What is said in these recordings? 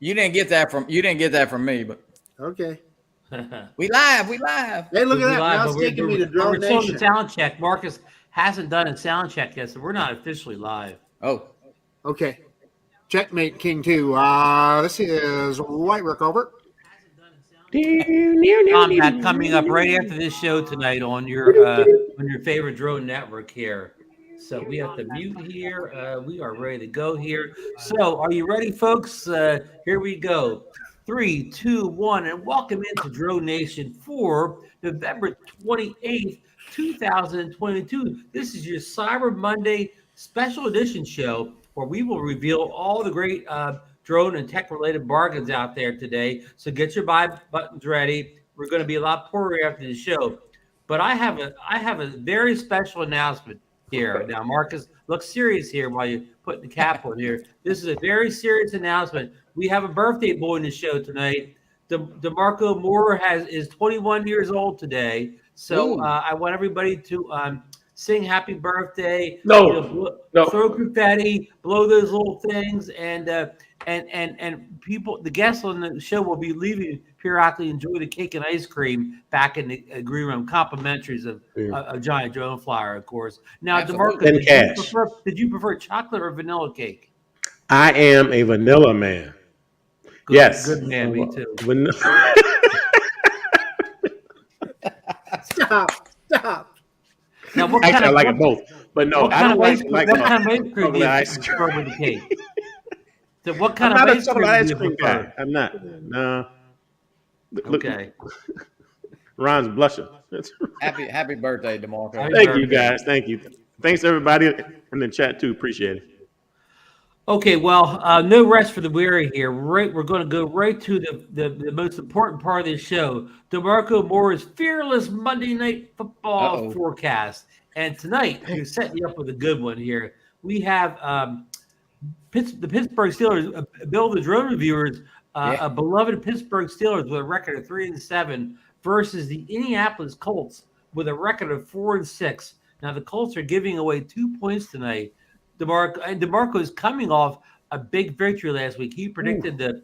You didn't get that from me, but Okay. we live. Hey, look at that. Live, Now but it's taking me to we're still in the DroneNation. sound check. Marcus hasn't done a sound check yet, so we're not officially live. Oh, Okay. Checkmate King 2. This is White Rook over. Combat coming up right after this show tonight on your favorite drone network here. So we have to mute here. We are ready to go here. So are you ready, folks? Here we go. 3, 2, 1, and welcome into DroneNation for November 28th, 2022. This is your Cyber Monday special edition show where we will reveal all the great drone and tech related bargains out there today. So get your buy buttons ready. We're going to be a lot poorer after the show. But I have a very special announcement here. Now, Marcus, look serious here while you put the cap on here. This is a very serious announcement. We have a birthday boy in the show tonight. DeMarco Moore is 21 years old today. So I want everybody to sing happy birthday. No. Throw confetti, blow those little things, and people, the guests on the show will be leaving periodically. Enjoy the cake and ice cream back in the green room, complimentaries of a giant drone flyer, of course. Now, DeMarco, did you prefer chocolate or vanilla cake? I am a vanilla man. Yes, good man. Me too. Stop. Now, what Actually, kind of, I like it both, but no, I don't like what kind of ice cream do you ice prefer with the cake? So what kind I'm of not ice a cream chocolate do ice you cream prefer? guy. I'm not. No. Okay. Ron's blushing. happy birthday, DeMarco. Thank you, guys. Thank you. Thanks, everybody in the chat, too. Appreciate it. Okay, well, no rest for the weary here. We're going to go right to the most important part of this show, DeMarco Moore's fearless Monday Night Football forecast. And tonight, we're setting you up with a good one here. We have the Pittsburgh Steelers, Bill, the drone reviewers, a beloved Pittsburgh Steelers with a record of 3-7 versus the Indianapolis Colts with a record of 4-6. Now, the Colts are giving away 2 points tonight. DeMarco is coming off a big victory last week. He predicted the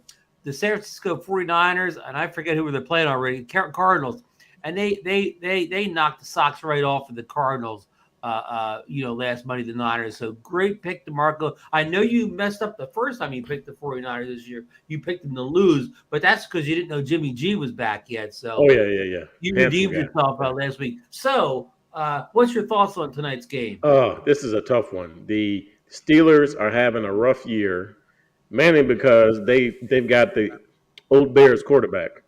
San Francisco 49ers, and I forget who they're playing already, Cardinals. And they knocked the socks right off of the Cardinals, last Monday, the Niners. So great pick, DeMarco. I know you messed up the first time you picked the 49ers this year. You picked them to lose, but that's because you didn't know Jimmy G was back yet. So yeah. You redeemed yourself last week. So what's your thoughts on tonight's game? Oh, this is a tough one. The Steelers are having a rough year, mainly because they've got the old Bears quarterback.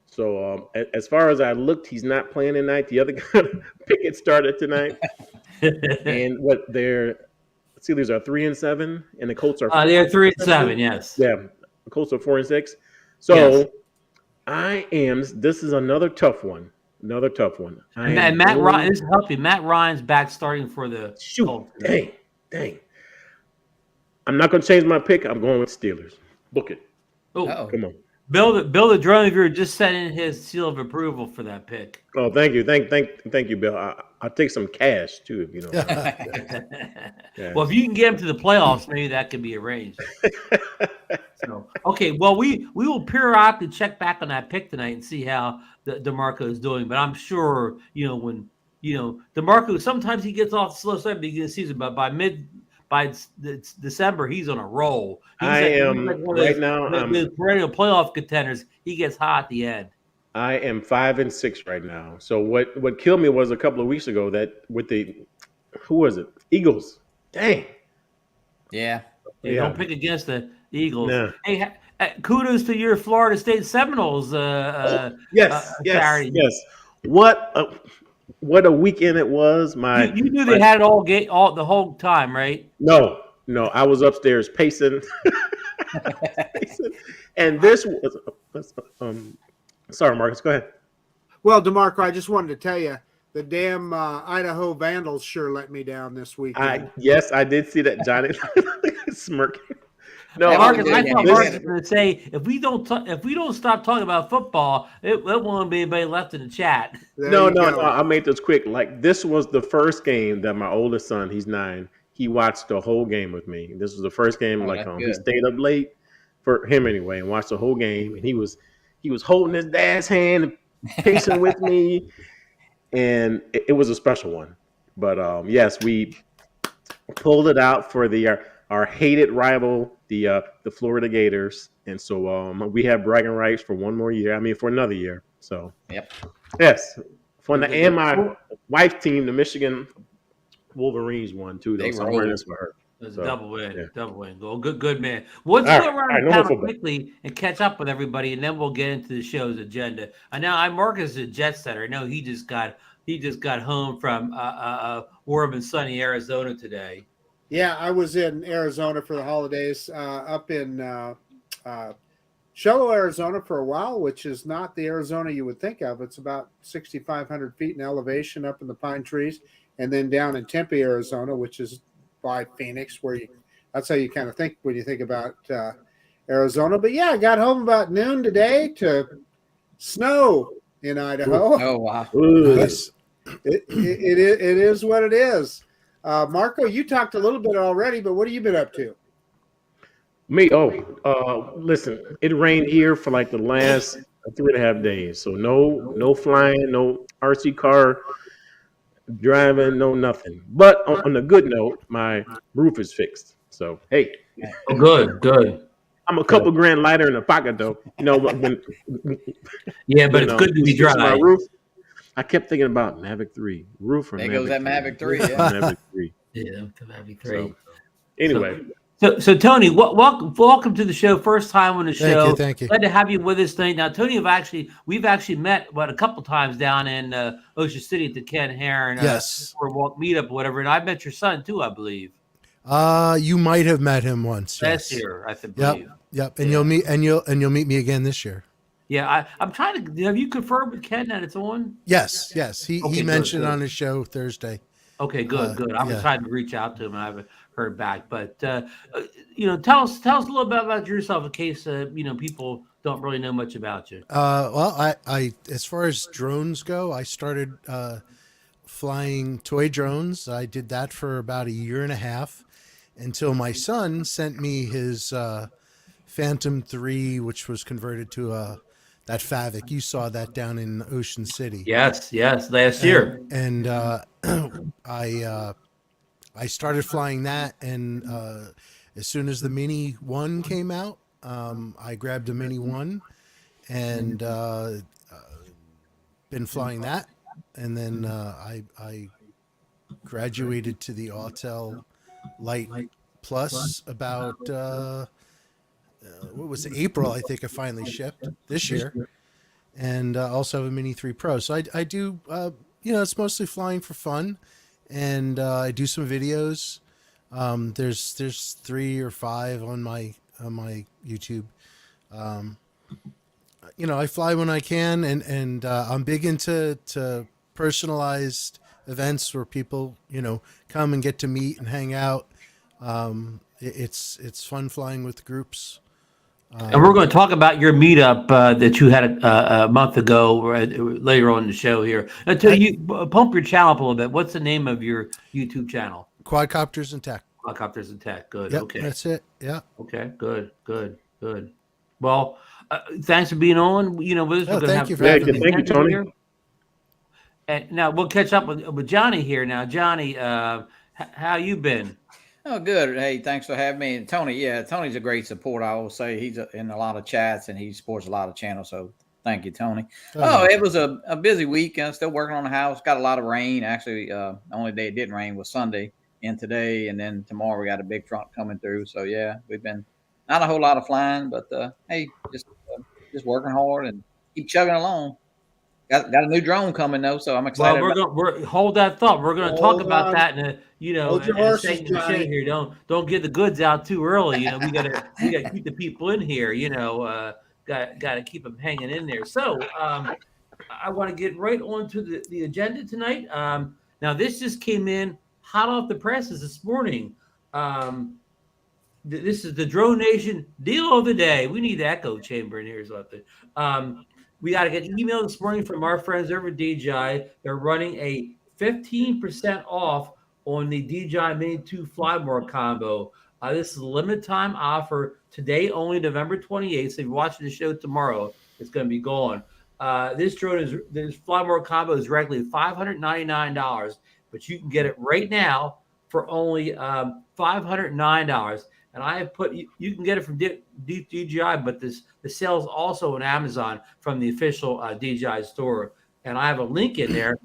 So as far as I looked, he's not playing tonight. The other guy, Pickett, started tonight. And their Steelers are 3-7, and the Colts are they're 3-7. Yes. Yeah, the Colts are 4-6. So yes. This is another tough one. And Matt Ryan, this help you. Matt Ryan's back starting for the Colts. Dang. I'm not going to change my pick. I'm going with Steelers. Book it. Oh, come on. Bill the drone reviewer just sent in his seal of approval for that pick. Oh, thank you. Thank you, Bill. I'll take some cash, too, if you know. Well, if you can get him to the playoffs, maybe that could be arranged. So, okay, well, we will periodically check back on that pick tonight and see how DeMarco is doing. But I'm sure, when DeMarco, sometimes he gets off the slow side at the beginning of the season, but by December, he's on a roll. I am right now. The perennial playoff contenders. He gets hot at the end. I am 5-6 right now. So what killed me was a couple of weeks ago that with who was it? Eagles. Dang. Yeah. Don't pick against the Eagles. No. Hey, kudos to your Florida State Seminoles. Yes. What a weekend it was! You knew they had it all the whole time, right? No, I was upstairs pacing, and this was. Sorry, Marcus, go ahead. Well, DeMarco, I just wanted to tell you the damn Idaho Vandals sure let me down this weekend. Yes, I did see that, Johnny smirking. No, Marcus, I thought Marcus was going to say if we don't stop talking about football, it won't be anybody left in the chat. No. I made this quick. Like this was the first game that my oldest son, he's 9, he watched the whole game with me. This was the first game. He stayed up late. for him anyway, and watched the whole game. And he was holding his dad's hand, and pacing with me, and it was a special one. But yes, we pulled it out for our hated rival, the Florida Gators, and so we have bragging rights for one more year. I mean, for another year. So Yep. yes, and my wife's team, the Michigan Wolverines, won too. Though, so I'm wearing this for her. It's So, a double win. yeah. Double win. Well, good man. Let's All go right, around no more town football. quickly and catch up with everybody, and then we'll get into the show's agenda. And now Marcus is a jet setter. I know he just got home from warm and sunny Arizona today. Yeah, I was in Arizona for the holidays, up in Shello, Arizona for a while, which is not the Arizona you would think of. It's about 6,500 feet in elevation up in the pine trees, and then down in Tempe, Arizona, which is by Phoenix, that's how you kind of think when you think about Arizona. But yeah, I got home about noon today to snow in Idaho. Oh wow. It is what it is. Marco, you talked a little bit already, but what have you been up to? Me? Listen, it rained here for like the last 3.5 days. So no flying, no RC car driving, no nothing. But on a good note, my roof is fixed. So hey, Oh, good. I'm a couple grand lighter in the pocket though. You know when Yeah, but it's good to be fixing dry. my roof. I kept thinking about Mavic 3 roof. Or There Mavic goes that 3. Mavic 3. Yeah. Mavic 3. Yeah, Mavic 3. So, anyway. So Tony, welcome to the show. First time on the show. Thank you. Glad to have you with us tonight. Now, Tony, we've actually met a couple times down in Ocean City at the Ken Heron Boardwalk meetup or whatever. And I met your son too, I believe. You might have met him once. Last Yes. year, I believe. Yep. And you'll meet me again this year. Yeah, I'm trying to. Have you confirmed with Ken that it's on? Yes. He mentioned good. on his show Thursday. Okay, good. I'm trying to reach out to him. I haven't heard back, but tell us a little bit about yourself in case people don't really know much about you. Well, I as far as drones go, I started flying toy drones. I did that for about 1.5 years until my son sent me his Phantom 3, which was converted to that Favic. You saw that down in Ocean City. Yes, last year. And I started flying that, and as soon as the Mini 1 came out, I grabbed a Mini 1 and been flying that. And then I graduated to the Autel Light Plus about what was it, April? I think I finally shipped this year, and also have a Mini 3 Pro. So I do it's mostly flying for fun, and I do some videos. There's 3 or 5 on my YouTube. I fly when I can, and I'm big into personalized events where people come and get to meet and hang out. It's fun flying with groups. And we're going to talk about your meetup that you had a month ago later on in the show here. Until you pump your channel up a little bit, what's the name of your YouTube channel? Quadcopters and Tech. Quadcopters and Tech. Good. Yep, Okay. that's it. Yeah. Okay. Good. Well, thanks for being on. With us. Thank you for having me. Thank you, Tony. Here. And now we'll catch up with Johnny here. Now, Johnny, how you been? Oh, good. Hey, thanks for having me. And Tony, Tony's a great support. I will say he's in a lot of chats and he supports a lot of channels. So thank you, Tony. It was a busy week. Still working on the house. Got a lot of rain. Actually, the only day it didn't rain was Sunday and today. And then tomorrow we got a big front coming through. So, yeah, we've been not a whole lot of flying, but hey, just working hard and keep chugging along. Got a new drone coming though, so I'm excited. Well, we're hold that thought. We're going to talk about that in Hold your horses, in the show here. Don't get the goods out too early. We gotta keep the people in here. Got to keep them hanging in there. So I want to get right onto the agenda tonight. Now this just came in hot off the presses this morning. This is the DroneNation deal of the day. We need the echo chamber in here or something. We got to get an email this morning from our friends over at DJI. They're running a 15% off on the DJI Mini 2 Flymore combo. This is a limited time offer today, only November 28th. So if you're watching the show tomorrow, it's going to be gone. This Fly More combo is regularly $599, but you can get it right now for only $509. And I have put you can get it from DJI, but the sale is also on Amazon from the official DJI store. And I have a link in there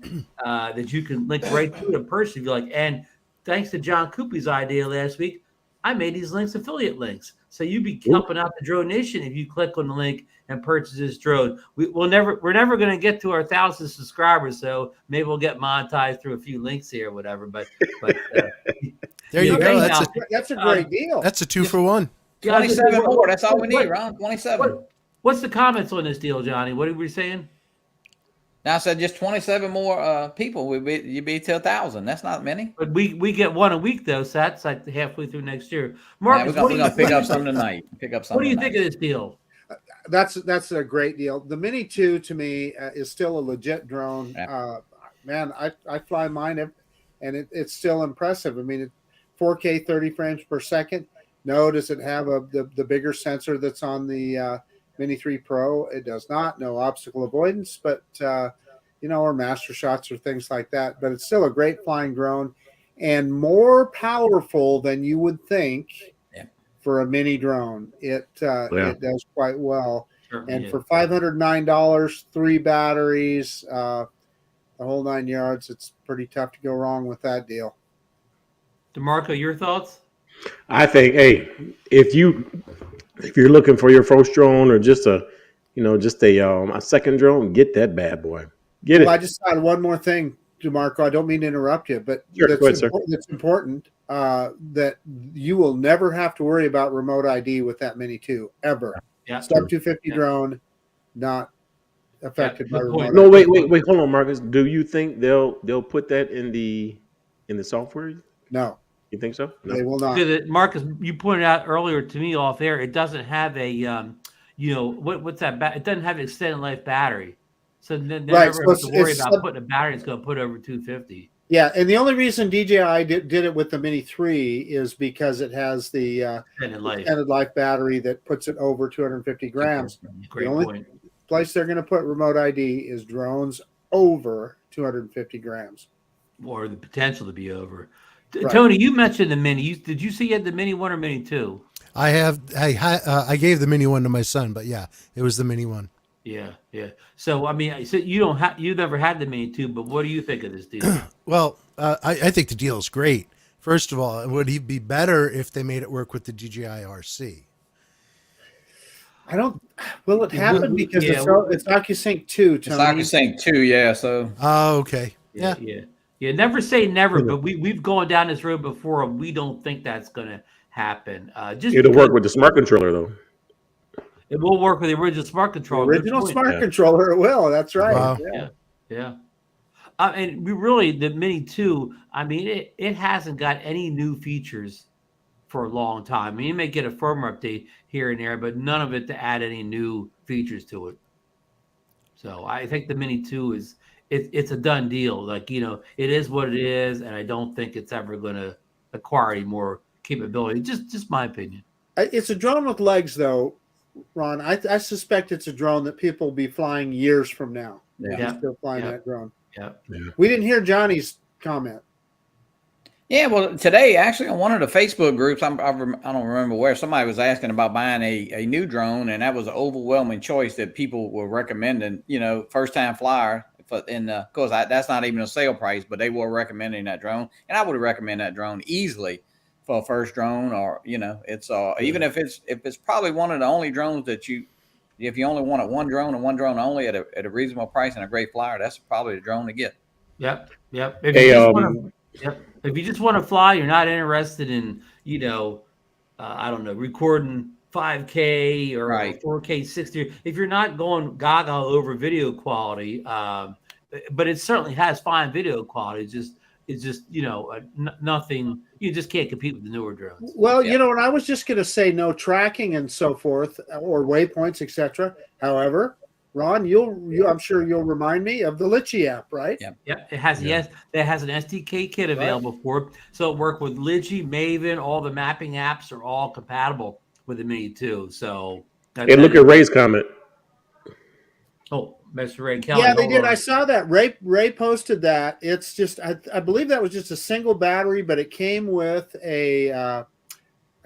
that you can link right to the person if you like. And thanks to John Coopy's idea last week, I made these links affiliate links. So you'd be helping out the DroneNation if you click on the link and purchase this drone. We're never going to get to our 1,000 subscribers, so maybe we'll get monetized through a few links here or whatever. But there you go. That's a great deal. That's a 2-for-1. 27 more. That's all we need, Ron. 27. What's the comments on this deal, Johnny? What are we saying? Now I said just 27 more people. You'd be to 1,000. That's not many. But we get one a week though, so that's like halfway through next year. Marcus, we're gonna pick up some tonight. What do you think of this deal? That's a great deal. The Mini 2 to me is still a legit drone. Yeah. Man, I fly mine, and it's still impressive. I mean, it's 4K 30 frames per second. No, does it have the bigger sensor that's on the Mini 3 Pro? It does not. No obstacle avoidance, but or master shots or things like that. But it's still a great flying drone and more powerful than you would think for a mini drone. It does quite well. And for $509, 3 batteries, the whole 9 yards, it's pretty tough to go wrong with that deal. DeMarco, your thoughts? I think, if you're looking for your first drone or just a second drone, get that bad boy. Get it. I just thought one more thing, DeMarco. I don't mean to interrupt you, but it's important that you will never have to worry about remote ID with that Mini 2 ever. Yeah. Sub 250 drone, not affected by remote ID. No, wait, hold on, Marcus. Do you think they'll put that in the software? No. You think so? No. They will not. Marcus, you pointed out earlier to me off air, it doesn't have a what's that? It doesn't have an extended life battery. So they never have to worry about putting a battery that's going to put over 250. Yeah, and the only reason DJI did it with the Mini 3 is because it has the extended life battery that puts it over 250 grams. Great the only point. place they're going to put remote ID is drones over 250 grams. Or the potential to be over. Right. Tony, you mentioned the Mini. Did you see you had the Mini 1 or Mini 2? I gave the Mini 1 to my son, but yeah, it was the Mini 1. Yeah. So I mean, so you never had the Mini 2, but what do you think of this deal? Well, I think the deal is great. First of all, would it be better if they made it work with the DJI RC? I don't. Will it happen because it's OcuSync 2? It's OcuSync 2, yeah. So. Oh, okay. Yeah. Never say never, but we've gone down this road before, and we don't think that's going to happen. It'll work with the smart controller, though. It will work with the original smart controller. The original smart controller, it will. That's right. Wow. Yeah. And we really, the Mini 2, I mean, it hasn't got any new features for a long time. I mean, you may get a firmware update here and there, but none of it to add any new features to it. So I think the Mini 2 it's a done deal. Like, it is what it is, and I don't think it's ever going to acquire any more capability. Just my opinion. It's a drone with legs, though, Ron. I suspect it's a drone that people will be flying years from now. Yeah. Still flying that drone. Yeah. We didn't hear Johnny's comment. Yeah, well, today actually on one of the Facebook groups, I don't remember where, somebody was asking about buying a new drone, and that was an overwhelming choice that people were recommending. First time flyer. Of course, that's not even a sale price, but they were recommending that drone, and I would recommend that drone easily for a first drone, or it's even if it's probably one of the only drones that if you only wanted one drone and one drone only at a reasonable price and a great flyer, that's probably the drone to get. Yep. If you just want to fly, you're not interested in I don't know, recording 5K or 4K 60. If you're not going gaga over video quality, but it certainly has fine video quality. It's just nothing. You just can't compete with the newer drones. Well, and I was just going to say no tracking and so forth, or waypoints, etc. However, Ron, I'm sure you'll remind me of the Litchi app, right? Yeah. Yep, it has it has an SDK kit available for it, so it work with Litchi, Maven, all the mapping apps are all compatible with the Mini too. So, Hey, look at Ray's comment. Oh, Mr. Ray Kelly. Yeah, they did. I saw that. Ray posted that. It's just I believe that was just a single battery, but it came with a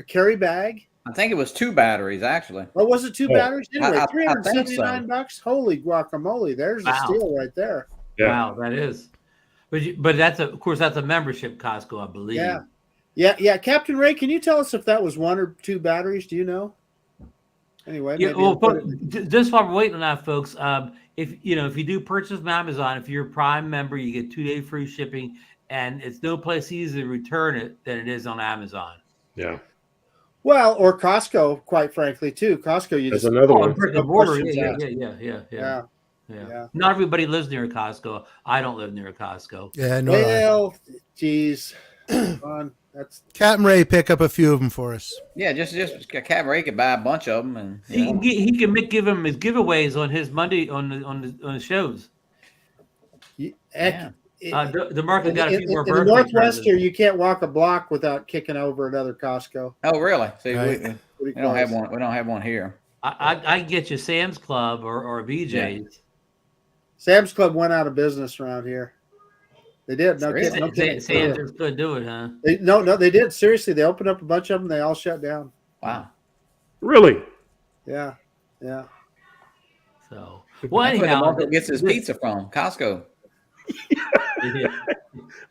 carry bag. I think it was 2 batteries actually. Oh, was it 2 batteries? Anyway, $379. So. Holy guacamole! There's a steal right there. Yeah. Wow, that is. But that's of course that's a membership Costco, I believe. Yeah. Captain Ray, can you tell us if that was 1 or 2 batteries? Do you know? Anyway, yeah. Well, just while we're waiting on that, folks, if you do purchase from Amazon, if you're a Prime member, you get 2-day free shipping, and it's no place easier to return it than it is on Amazon. Yeah. Well, or Costco, quite frankly, too. Costco, That's another one. Yeah. Not everybody lives near a Costco. I don't live near a Costco. Yeah, no. Well, geez. That's Captain Ray, pick up a few of them for us. Yeah, just Captain Ray could buy a bunch of them, and he can give him his giveaways on his Monday on the shows. Yeah. DeMarco got a few more in the Northwest here, you can't walk a block without kicking over another Costco. Oh, really? See, right. we don't have one. We don't have one here. I get you Sam's Club or BJ's. Yeah. Sam's Club went out of business around here. They did. No kidding. Sam's couldn't do it, huh? No, they did. Seriously, they opened up a bunch of them. They all shut down. Wow. Really? Yeah. So, well, anyhow, DeMarco gets his pizza from Costco.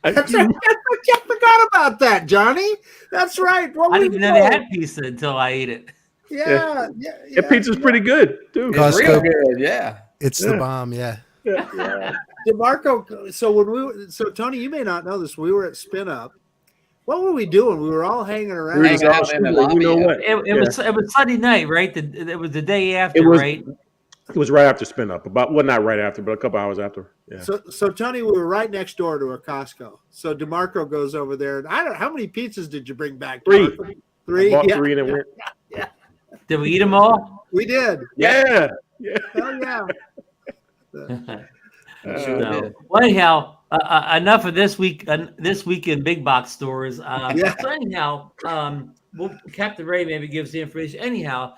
That's right. I forgot about that, Johnny. That's right. I didn't even know they had pizza until I ate it. Yeah. Pizza's pretty good too. It's real good. Yeah. It's the bomb. Yeah. DeMarco. So Tony, you may not know this. We were at Spin Up. What were we doing? We were all hanging around. Hanging out in the lobby. You know what? It was Sunday night, right? It was the day after, right? It was right after Spin Up. Not right after, but a couple hours after. Yeah. So Tony, we were right next door to a Costco. So DeMarco goes over there, and I don't know how many pizzas did you bring back? 3. 3. I bought 3 and it went. Yeah. Did we eat them all? We did. Yeah. Oh yeah. Well, anyhow, enough of this week. This week in big box stores. So anyhow, Captain Ray maybe gives the information. Anyhow,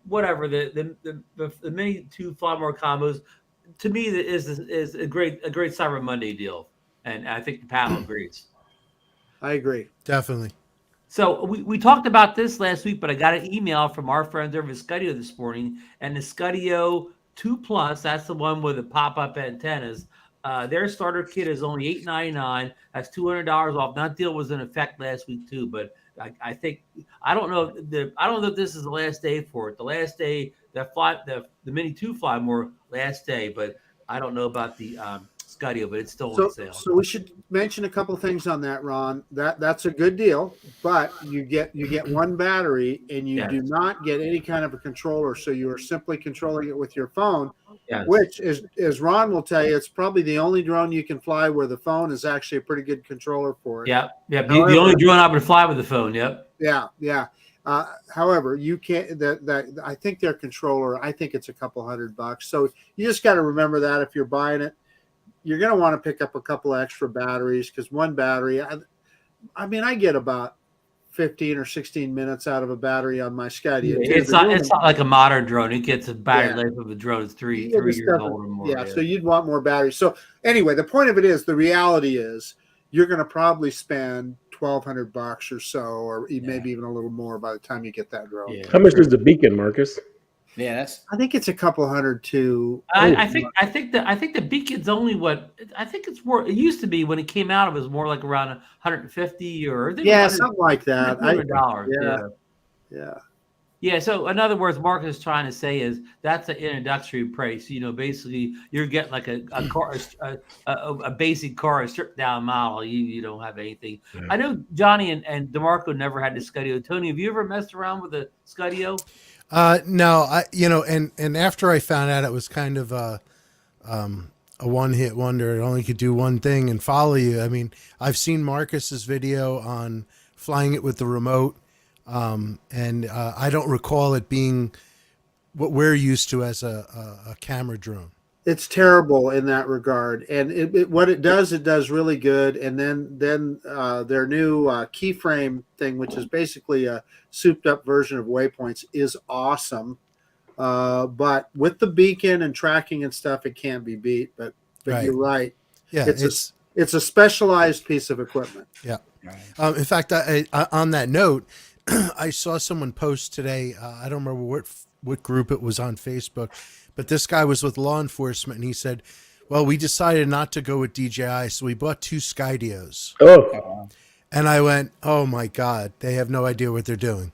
whatever the Mini 2 fly more combos to me is a great Cyber Monday deal, and I think the panel agrees. I agree. Definitely. So we talked about this last week, but I got an email from our friends over at Skydio this morning, and the Skydio 2 Plus, that's the one with the pop-up antennas. Their starter kit is only $899. That's $200 off. That deal was in effect last week too, but I don't know if this is the last day for it. The last day the Mini 2 fly more last day, but I don't know about the Skydio, but it's still on sale. So we should mention a couple things on that, Ron. That's a good deal, but you get 1 battery and you do not get any kind of a controller. So you are simply controlling it with your phone, which is, as Ron will tell you, it's probably the only drone you can fly where the phone is actually a pretty good controller for it. However, the only drone I would fly with the phone. Yep. Yeah. However, you can't. I think their controller. I think it's a couple $100. So you just got to remember that if you're buying it, you're going to want to pick up a couple extra batteries because 1 battery. I mean, I get about 15 or 16 minutes out of a battery on my Skydio. It's not like a modern drone. It gets a battery life of a drone. It's 3 years old or more. Yeah, so you'd want more batteries. So anyway, the point of it is, the reality is, you're going to probably spend $1,200 or so, or maybe even a little more by the time you get that drone. Yeah. How much is the beacon, Marcus? Yeah, I think it's a couple $100 too. I think the beacon's only what I think it's more. It used to be when it came out, it was more like around 150 or something like that. $100. Yeah. So in other words, Marcus is trying to say is that's an introductory price. Basically you're getting like a car, a basic car, a stripped down model. You don't have anything. Yeah. I know Johnny and DeMarco never had the Skydio. Tony, have you ever messed around with the Skydio? No, and after I found out it was kind of a one-hit wonder, it only could do one thing and follow you. I mean, I've seen Marcus's video on flying it with the remote, and I don't recall it being what we're used to as a camera drone. It's terrible in that regard, and what it does really good. And then their new keyframe thing, which is basically a souped up version of Waypoints, is awesome. But with the beacon and tracking and stuff, it can't be beat. But Right. You're right. Yeah, it's a specialized piece of equipment. Yeah. In fact, I on that note, I saw someone post today. I don't remember what group it was on Facebook, but this guy was with law enforcement, and he said, "Well, we decided not to go with DJI, so we bought 2 Skydios." Oh, And I went, "Oh my God, they have no idea what they're doing."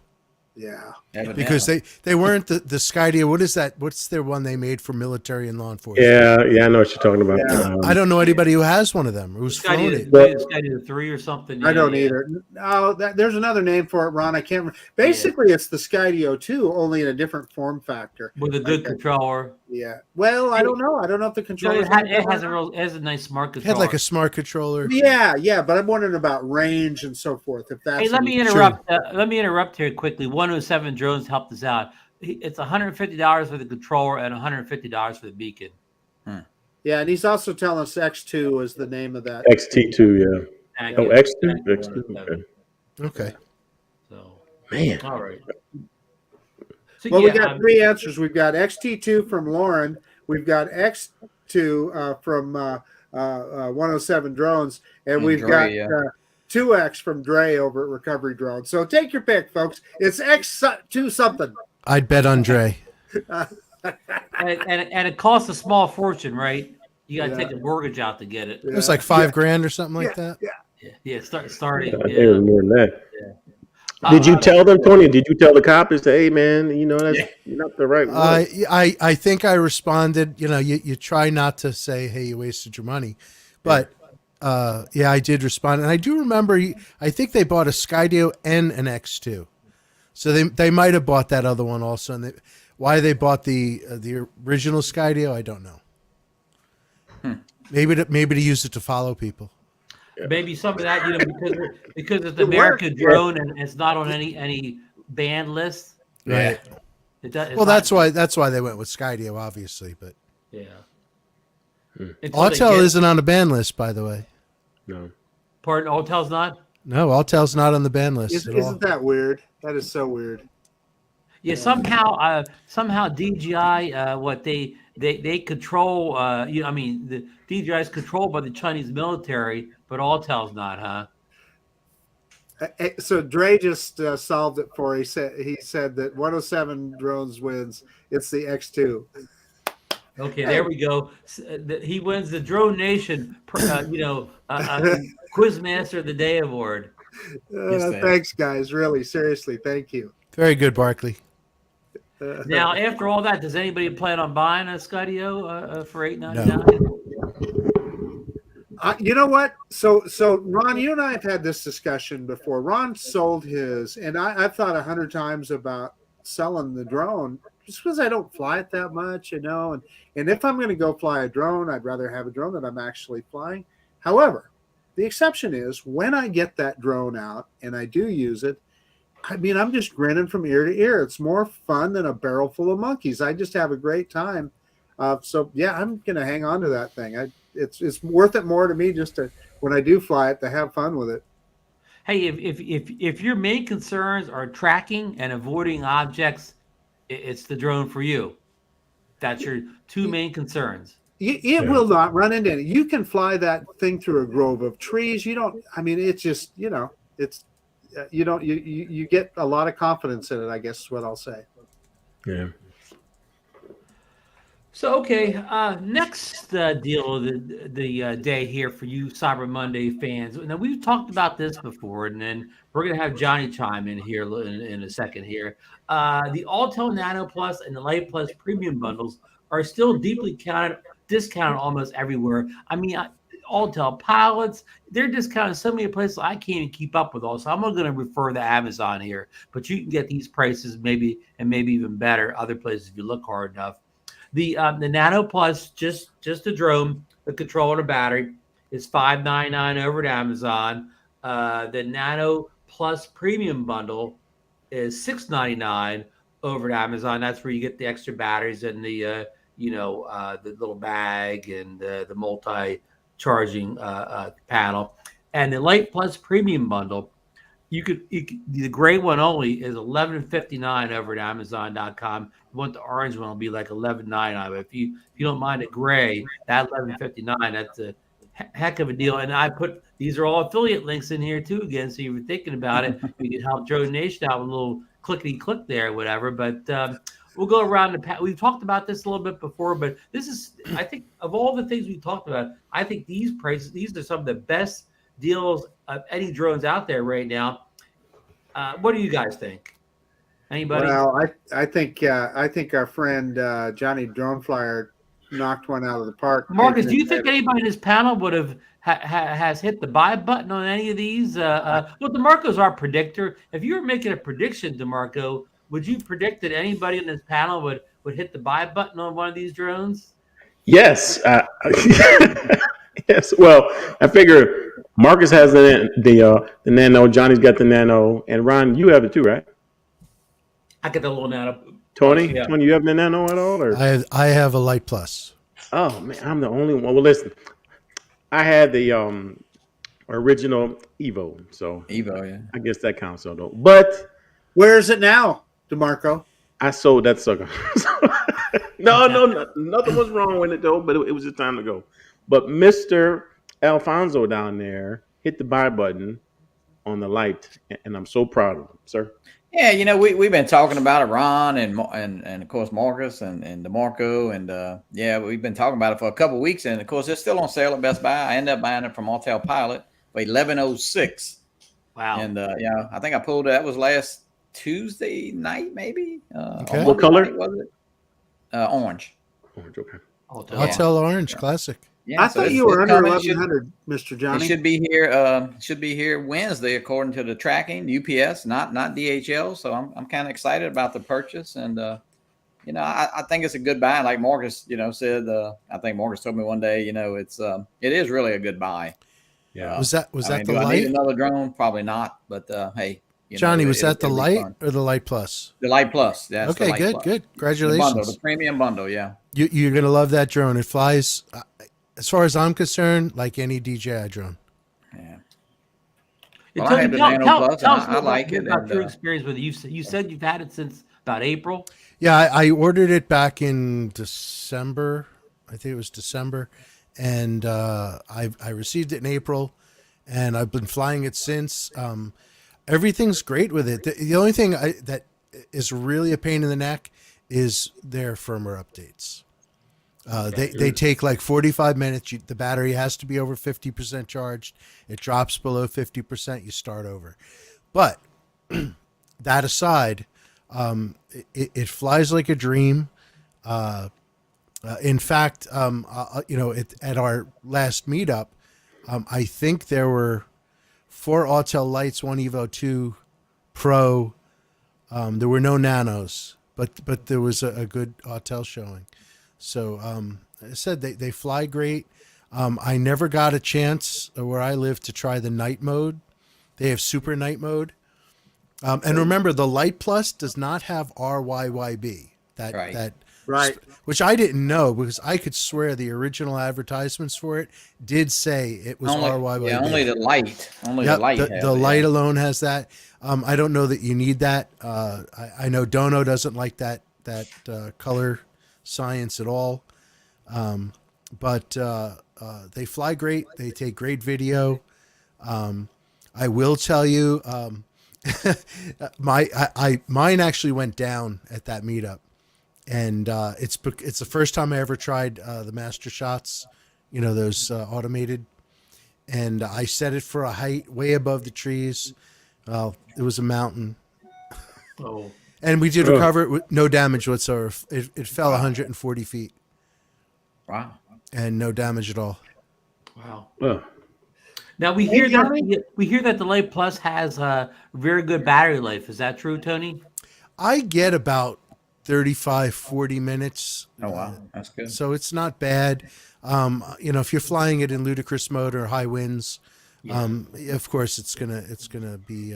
Yeah. Because they weren't the Skydio. What is that? What's their one they made for military and law enforcement? yeah, I know what you're talking about. Yeah. I don't know anybody who has one of them, who's flown it. Skydio 3 or something. I don't either. Oh, there's another name for it, Ron. I can't remember. Basically, it's the Skydio 2, only in a different form factor. With a good controller. Yeah. Well, I don't know. I don't know if the No, controller. it has a nice smart It controller. had like a smart controller. Yeah, but I'm wondering about range and so forth. If that's Hey, let me interrupt. Let me interrupt here quickly. 107 Drones helped us out. It's $150 for the controller and $150 for the beacon. Yeah, and he's also telling us X2 is the name of that. XT2, yeah. Thank Oh, you. X2, X2. Okay. Okay. So, Man. all right. So, Well, yeah, we got 3 answers. We've got XT2 from Lauren. We've got X2 from 107 Drones, and we've got 2X from Dre over at Recovery Drone. So take your pick, folks. It's X2 something. I'd bet on Dre. and it costs a small fortune, right? You got to take a mortgage out to get it. It was like $5,000 or something like that. Yeah. Starting. I think it was more than that. Did you tell them, Tony? Did you tell the cops, hey, man, you know, that's not the right way? I think I responded, you know, you try not to say, hey, you wasted your money. But, I did respond. And I do remember, I think they bought a Skydio and an X2. So they might have bought that other one also. And why they bought the original Skydio, I don't know. Maybe to use it to follow people. Maybe some of that, you know, because it's an American drone and it's not on any banned list. Right. Well, that's why they went with Skydio, obviously. But Autel isn't on the ban list, by the way. No. Pardon, Autel's not? No, Autel's not on the ban list at all. Isn't that weird? That is so weird. Yeah, somehow DJI, they control. The DJI is controlled by the Chinese military, but Autel's not, huh? So Dre just solved it for. He said that 107 Drones wins. It's the X2. Okay, there we go. He wins the DroneNation, Quizmaster of the Day award. Thanks, guys. Really, seriously, thank you. Very good, Barkley. Now, after all that, does anybody plan on buying a Skydio for $899? No. You know what? So Ron, you and I have had this discussion before. Ron sold his, and I've thought 100 times about selling the drone just because I don't fly it that much, you know. And if I'm going to go fly a drone, I'd rather have a drone that I'm actually flying. However, the exception is when I get that drone out and I do use it, I mean, I'm just grinning from ear to ear. It's more fun than a barrel full of monkeys. I just have a great time. So yeah, I'm going to hang on to that thing. It's worth it more to me just to, when I do fly it, to have fun with it. Hey, if your main concerns are tracking and avoiding objects, it's the drone for you. That's your 2 main concerns. It will not run into it. You can fly that thing through a grove of trees. You don't. I mean, it's just, you know, it's you don't. You get a lot of confidence in it, I guess is what I'll say. Yeah. So, okay, next deal of the day here for you Cyber Monday fans. Now, we've talked about this before, and then we're going to have Johnny chime in here in a second here. The Autel Nano Plus and the Light Plus premium bundles are still deeply discounted almost everywhere. I mean, Autel pilots, they're discounted so many places I can't even keep up with all. So I'm going to refer to Amazon here, but you can get these prices maybe even better other places if you look hard enough. The Nano Plus, just a drone, the controller, and a battery, is $599 over at Amazon. The Nano Plus Premium Bundle is $699 over at Amazon. That's where you get the extra batteries and the the little bag and the multi-charging panel. And the Light Plus Premium bundle, the gray one only is $11.59 over at Amazon.com. If you want the orange one, it'll be like $11.99. If you don't mind the gray, that $11.59, that's a heck of a deal. And I put these are all affiliate links in here too. Again, so you were thinking about it, you can help DroneNation out with a little clickety click there, or whatever. But we'll go around the. We've talked about this a little bit before, but this is, I think, of all the things we talked about, I think these prices, these are some of the best deals of any drones out there right now. What do you guys think? Anybody? Well, I think our friend Johnny Drone Flyer knocked one out of the park. Marcus, do you think anybody in this panel would have has hit the buy button on any of these? Well, DeMarco's our predictor. If you were making a prediction, DeMarco, would you predict that anybody in this panel would hit the buy button on one of these drones? Yes. Yes. Well, I figure Marcus has the Nano. Johnny's got the Nano, and Ron, you have it too, right? I get the little Nano. Tony, Yeah. Tony, you have the Nano at all? Or? I have a Light Plus. Oh man, I'm the only one. Well, listen, I had the original Evo, so Evo, yeah. I guess that counts, though. But Where is it now, DeMarco? I sold that sucker. No, nothing was wrong with it though. But it was just time to go. But Mr. Alfonso down there hit the buy button on the Light, and I'm so proud of him, sir. Yeah, we've been talking about it, Ron and of course Marcus and DeMarco, and yeah, we've been talking about it for a couple of weeks, and of course it's still on sale at Best Buy. I ended up buying it from Autel Pilot for $11.06. Wow. And I think I pulled it. That was last Tuesday night, maybe. Okay. What color was it? Orange. Orange, okay. Autel Orange Classic. Yeah, I so thought you were under coming. 1,100, Mr. It Johnny. should be here. Should be here Wednesday, according to the tracking. UPS, not DHL. So I'm kind of excited about the purchase, and I think it's a good buy. Like Marcus, said. I think Marcus told me one day, it is really a good buy. Yeah. Was that the do I Light? need another drone? Probably not. But hey, Johnny, was that the it'll be Light fun. or the Light Plus? The Light Plus. That's the Okay, Light good, Plus. good. The Congratulations. bundle, the premium bundle. Yeah. You're gonna love that drone. It flies, as far as I'm concerned, like any DJI drone. Yeah. Well, Well, I had the Nano Plus, and I like it, About and, your experience with it. You said you've had it since about April. Yeah, I ordered it back in December. I think it was December, and I received it in April, and I've been flying it since. Everything's great with it. The only thing that is really a pain in the neck is their firmware updates. They take like 45 minutes. The battery has to be over 50% charged. It drops below 50%. You start over. But that aside, it flies like a dream. In fact, at our last meetup, I think there were 4 Autel Lights, 1 Evo 2 Pro. There were no Nanos, but there was a good Autel showing. So I said they fly great. I never got a chance where I live to try the night mode. They have super night mode. And remember, the Light Plus does not have RYYB. Right. Which I didn't know, because I could swear the original advertisements for it did say it was RYYB. Yeah, only the Light. Only the Light. The Light alone has that. I don't know that you need that. I know Dono doesn't like that color science at all. But they fly great. They take great video. I will tell you, mine actually went down at that meetup, and it's the first time I ever tried the master shots, those automated, and I set it for a height way above the trees. It was a mountain. Oh. And we did recover it with no damage whatsoever. It fell 140 feet. Wow. And no damage at all. Wow. Now we hear that the Light Plus has a very good battery life. Is that true, Tony? I get about 35, 40 minutes. Oh wow, that's good. So it's not bad. If you're flying it in ludicrous mode or high winds, of course it's gonna be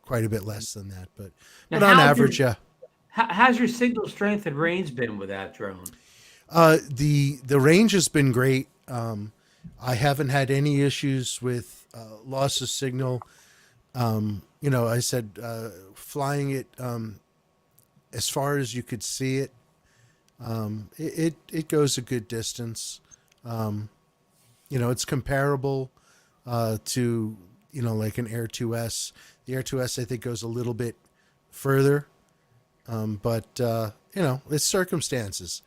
quite a bit less than that. But on average, yeah. How's your signal strength and range been with that drone? The range has been great. I haven't had any issues with loss of signal. I said flying it as far as you could see it. It goes a good distance. It's comparable to like an Air 2S. The Air 2S I think goes a little bit further, but it's circumstances.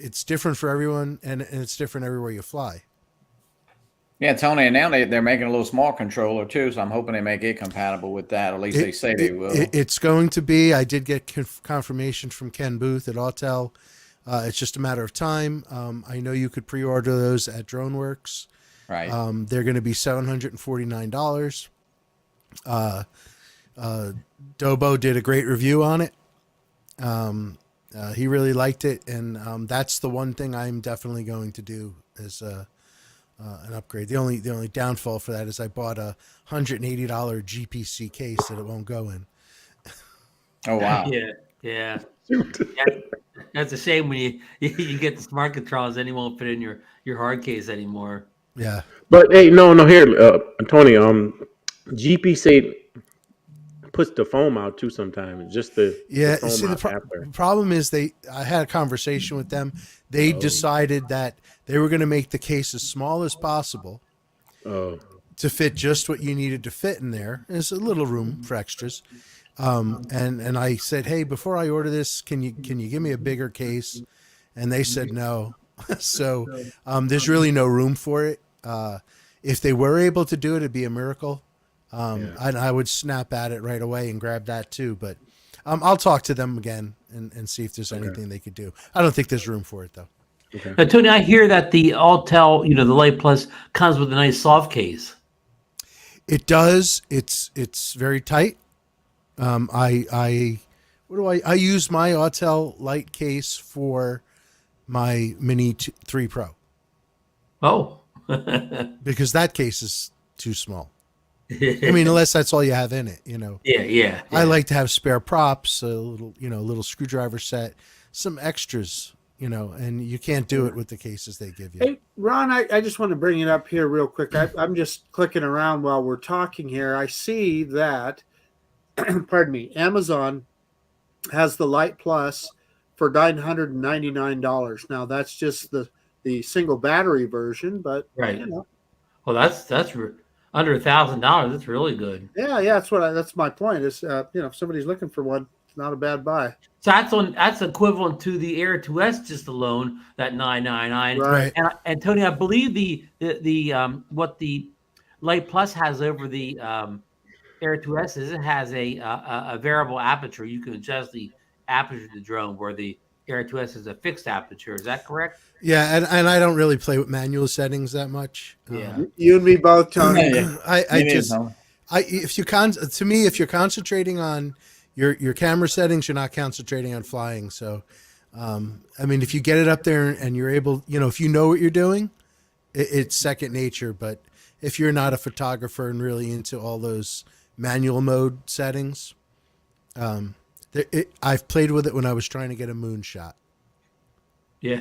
It's different for everyone, and it's different everywhere you fly. Yeah, Tony, and now they're making a little small controller too, so I'm hoping they make it compatible with that. At least they say they will. It's going to be. I did get confirmation from Ken Booth at Autel. It's just a matter of time. I know you could pre-order those at DroneWorks. Right. They're going to be $749. Dobo did a great review on it. He really liked it, and that's the one thing I'm definitely going to do as an upgrade. The only downfall for that is I bought a $180 GPC case that it won't go in. Oh wow! Yeah. That's a shame when you get the smart controls, then you won't fit in your hard case anymore. Yeah, but hey, no, here, Tony. GPC puts the foam out too sometimes. Just the foam see, the problem is I had a conversation with them. They decided that they were going to make the case as small as possible to fit just what you needed to fit in there. There's a little room for extras. And I said, hey, before I order this, can you give me a bigger case? And they said no. So there's really no room for it. If they were able to do it, it'd be a miracle. I would snap at it right away and grab that too. But I'll talk to them again and see if there's anything they could do. I don't think there's room for it though. Okay. Now, Tony, I hear that the Autel, the Light Plus, comes with a nice soft case. It does. It's very tight. I use my Autel Light case for my Mini 3 Pro. Oh. Because that case is too small. I mean, unless that's all you have in it, Yeah. I like to have spare props, a little screwdriver set, some extras, and you can't do it with the cases they give you. Hey, Ron, I just want to bring it up here real quick. I'm just clicking around while we're talking here. I see that, pardon me, Amazon has the Light Plus for $999. Now, that's just the single battery version, but right. Well, that's under $1,000. That's really good. Yeah, that's my point. Is if somebody's looking for one, it's not a bad buy. So that's equivalent to the Air 2S just alone, that $999. Right. And Tony, I believe the what the Light Plus has over the Air 2S is it has a variable aperture. You can adjust the aperture of the drone, where the Air 2S is a fixed aperture. Is that correct? Yeah, and I don't really play with manual settings that much. Yeah, you and me both, Tony. If you're concentrating on your camera settings, you're not concentrating on flying. So, if you get it up there and you're able, if you know what you're doing, it's second nature. But if you're not a photographer and really into all those manual mode settings, I've played with it when I was trying to get a moonshot. Yeah.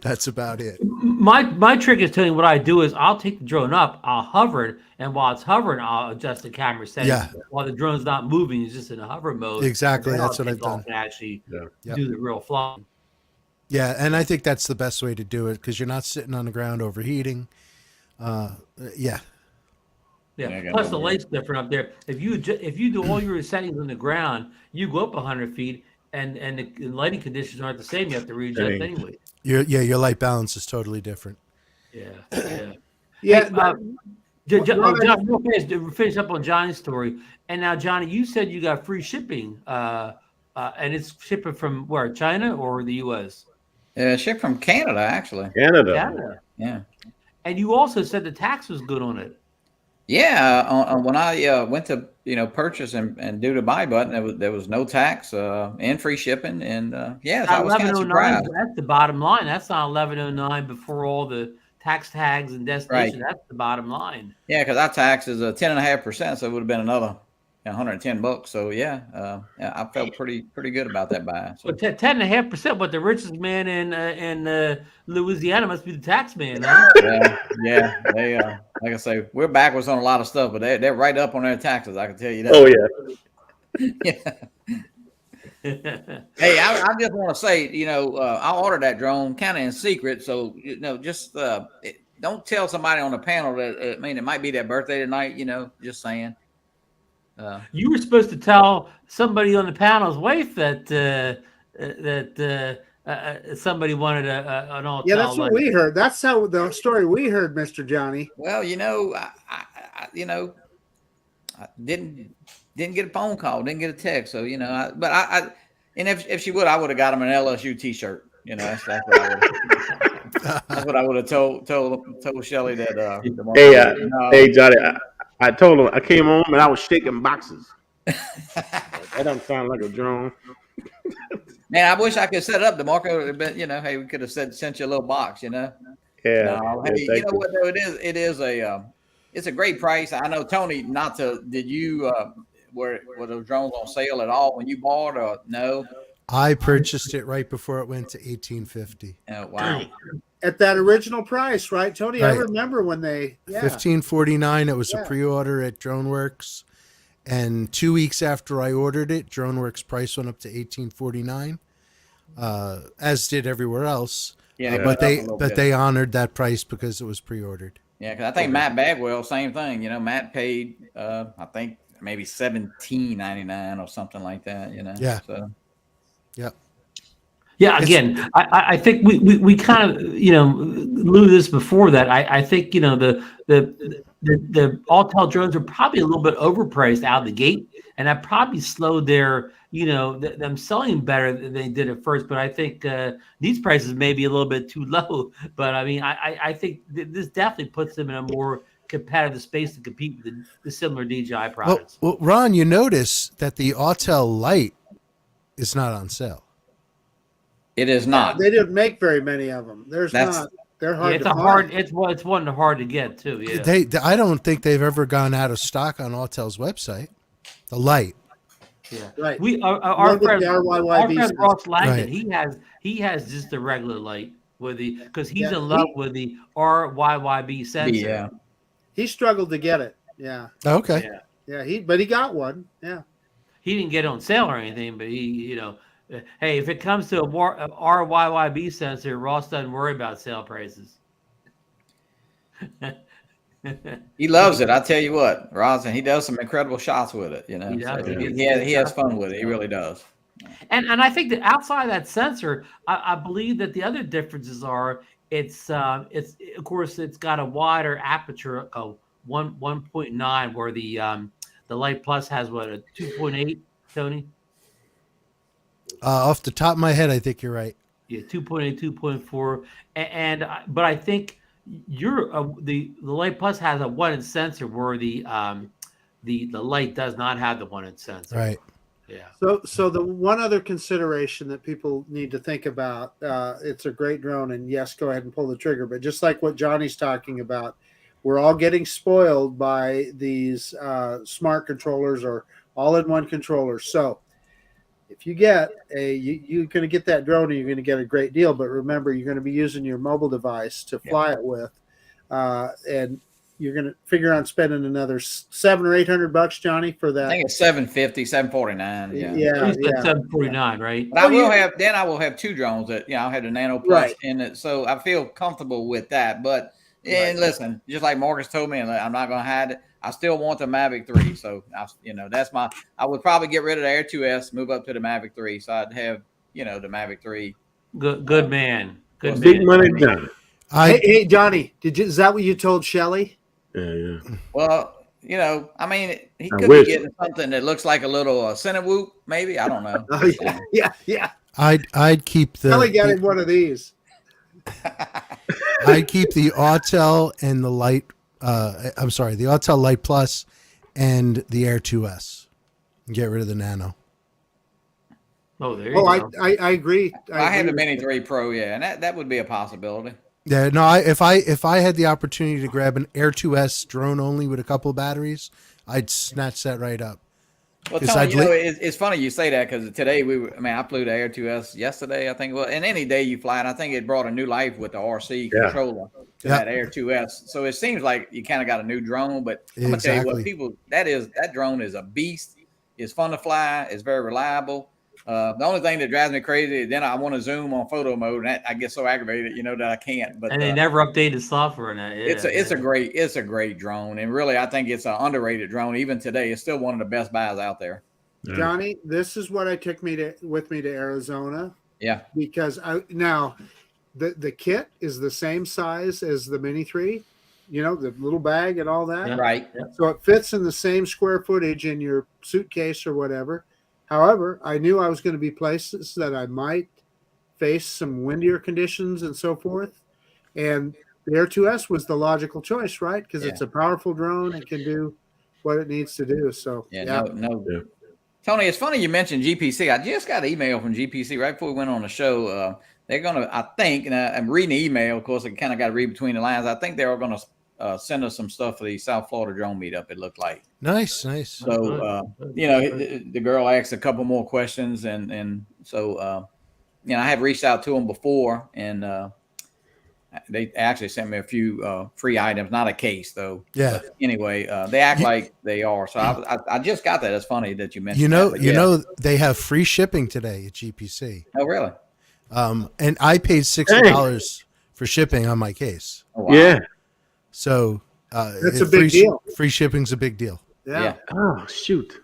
That's about it. My trick is telling you what I do is I'll take the drone up, I'll hover it, and while it's hovering, I'll adjust the camera settings. Yeah. While the drone's not moving, it's just in a hover mode. Exactly. That's what I've done. And actually do the real flying. Yeah, and I think that's the best way to do it because you're not sitting on the ground overheating. Yeah. Plus the light's different up there. If you do all your settings on the ground, you go up 100 feet, and the lighting conditions aren't the same. You have to readjust anyway. Your light balance is totally different. Yeah. John, we'll finish up on Johnny's story. And now, Johnny, you said you got free shipping, and it's shipping from where? China or the U.S.? Shipped from Canada, actually. Canada. Yeah. And you also said the tax was good on it. Yeah, when I went to purchase and do the buy button, there was no tax and free shipping, and I was kind of surprised. That's the bottom line. That's not 1109 before all the tax tags and destination. Right. That's the bottom line. Yeah, because our tax is 10.5%, so it would have been another $110. So yeah, I felt pretty good about that buy. So. Well, 10.5%. But the richest man in Louisiana must be the tax man, huh? Yeah. They like I say, we're backwards on a lot of stuff, but they're right up on their taxes. I can tell you that. Oh yeah. Yeah. Hey, I just want to say, I ordered that drone kind of in secret, so just don't tell somebody on the panel that it might be their birthday tonight. Just saying. You were supposed to tell somebody on the panel's wife that somebody wanted an Autel. Yeah, that's what we heard. That's how the story we heard, Mr. Johnny. Well, I didn't get a phone call, didn't get a text, so and if she would, I would have got him an LSU T-shirt. That's what I would. That's what I would have told Shelly that. Hey, Johnny. I told him I came home and I was shaking boxes. That doesn't sound like a drone. Man, I wish I could set it up, DeMarco. But hey, we could have sent you a little box. Yeah. No, hey, you know what though? It's a great price. I know Tony. Did you were those drones on sale at all when you bought or no? I purchased it right before it went to $1,850. Oh, wow. At that original price, right, Tony? Right. I remember when they $1,549. It was a pre-order at DroneWorks, and 2 weeks after I ordered it, DroneWorks price went up to $1,849, as did everywhere else. Yeah, but they honored that price because it was pre-ordered. Yeah, because I think Matt Bagwell, same thing. Matt paid, I think maybe $17.99 or something like that. Yeah. So. Yep. Yeah, again, I think we kind of alluded this before that. I think the Autel drones are probably a little bit overpriced out of the gate, and that probably slowed their them selling better than they did at first. But I think these prices may be a little bit too low. But I mean, I think this definitely puts them in a more competitive space to compete with the similar DJI products. Well, Ron, you notice that the Autel Lite is not on sale. It is not. They didn't make very many of them. They're hard. It's to hard. find. It's one hard to get too. Yeah. I don't think they've ever gone out of stock on Autel's website. The Lite. Yeah. Right. Our friend RYYB Ross Langdon, Right. he has just the regular Lite because he's in love with the RYYB sensor. Yeah. He struggled to get it. Yeah. Okay. Yeah. He got one. Yeah. He didn't get it on sale or anything, but he hey, if it comes to a RYYB sensor, Ross doesn't worry about sale prices. He loves it. I tell you what, Ross, and he does some incredible shots with it. He does. So he has fun with it. He really does. And I think that outside that sensor, I believe that the other differences are it's of course it's got a wider aperture of 1.9, where the Lite Plus has what, a 2.8, Tony? Off the top of my head, I think you're right. Yeah, 2.8, 2.4, but I think the Lite Plus has a 1-inch sensor, where the Lite does not have the 1-inch sensor. Right. Yeah. So the one other consideration that people need to think about, it's a great drone, and yes, go ahead and pull the trigger. But just like what Johnny's talking about, we're all getting spoiled by these smart controllers or all-in-one controllers. So if you get you're going to get that drone, and you're going to get a great deal. But remember, you're going to be using your mobile device to fly it with, and you're going to figure on spending another $700 or $800, Johnny, for that. I think it's $750, $749. Yeah. $749, right? But I will have two drones that I'll have the Nano Plus in it, so I feel comfortable with that. But and listen, just like Marcus told me, and I'm not going to hide it, I still want the Mavic 3. So that's I would probably get rid of the Air 2S, move up to the Mavic 3. So I'd have the Mavic 3. Good man. Good Big man. money done. Hey, Johnny, is that what you told Shelly? Yeah. Well, I mean, he could wish. be getting something that looks like a little Cinewoop, maybe. I don't know. Oh, yeah. I'd keep the. Shelly got him one of these. I'd keep the Autel and the Lite. I'm sorry, the Autel Lite Plus and the Air 2S. Get rid of the Nano. Oh, there you go. I agree. I have the Mini 3 Pro, and that would be a possibility. Yeah, no. If I had the opportunity to grab an Air 2S drone only with a couple of batteries, I'd snatch that right up. Well, 'Cause Tony, I'd you know, li- it's funny you say that because today I flew the Air 2S yesterday, I think. Well, and any day you fly, and I think it brought a new life with the RC Yeah. controller to Yeah. that Air 2S. So it seems like you kind of got a new drone, but I'm gonna tell you what, Exactly. that drone is a beast. It's fun to fly. It's very reliable. The only thing that drives me crazy is then I want to zoom on photo mode, and I get so aggravated, that I can't. But And they never updated software in that. Yeah, it's a great drone, and really I think it's an underrated drone. Even today, it's still one of the best buys out there. Johnny, this is what I took with me to Arizona. Yeah, because now the kit is the same size as the Mini 3, the little bag and all that. Yeah. right. Yeah. So it fits in the same square footage in your suitcase or whatever. However, I knew I was going to be places that I might face some windier conditions and so forth. And the Air 2S was the logical choice, right? Because it's a powerful drone and can do what it needs to do. So No. Tony, it's funny you mentioned GPC. I just got an email from GPC right before we went on the show. They're going to, I think, and I'm reading the email. Of course, I kind of got to read between the lines. I think they're going to send us some stuff for the South Florida drone meetup, it looked like. Nice. So, the girl asked a couple more questions. And so, I have reached out to them before, and they actually sent me a few free items, not a case though. Yeah. But anyway, they act like they are. So I just got that. It's funny that you mentioned. They have free shipping today at GPC. Oh, really? And I paid $60 for shipping on my case. Oh, wow. Yeah. So that's a big deal. Free shipping's a big deal. Yeah. Oh, shoot.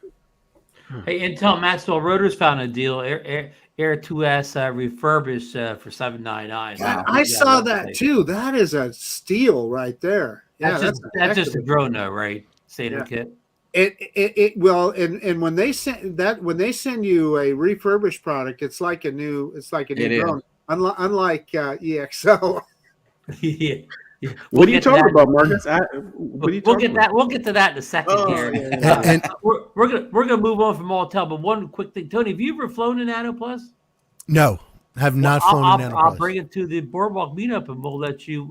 Hey, Intel Maxwell Rotors found a deal. Air 2S refurbished for $799. Wow. I saw that too. That is a steal right there. Yeah, That's just a drone though, right? Standard kit. It will, and when they send you a refurbished product, it's like a new drone. Unlike EXO. Yeah. What are you talking about, Marcus? We'll get to that in a second here. Yeah. We're gonna move on from Autel, but one quick thing, Tony, have you ever flown in Nano Plus? No, have not flown in Nano I'll Plus. bring it to the Boardwalk meetup, and we'll let you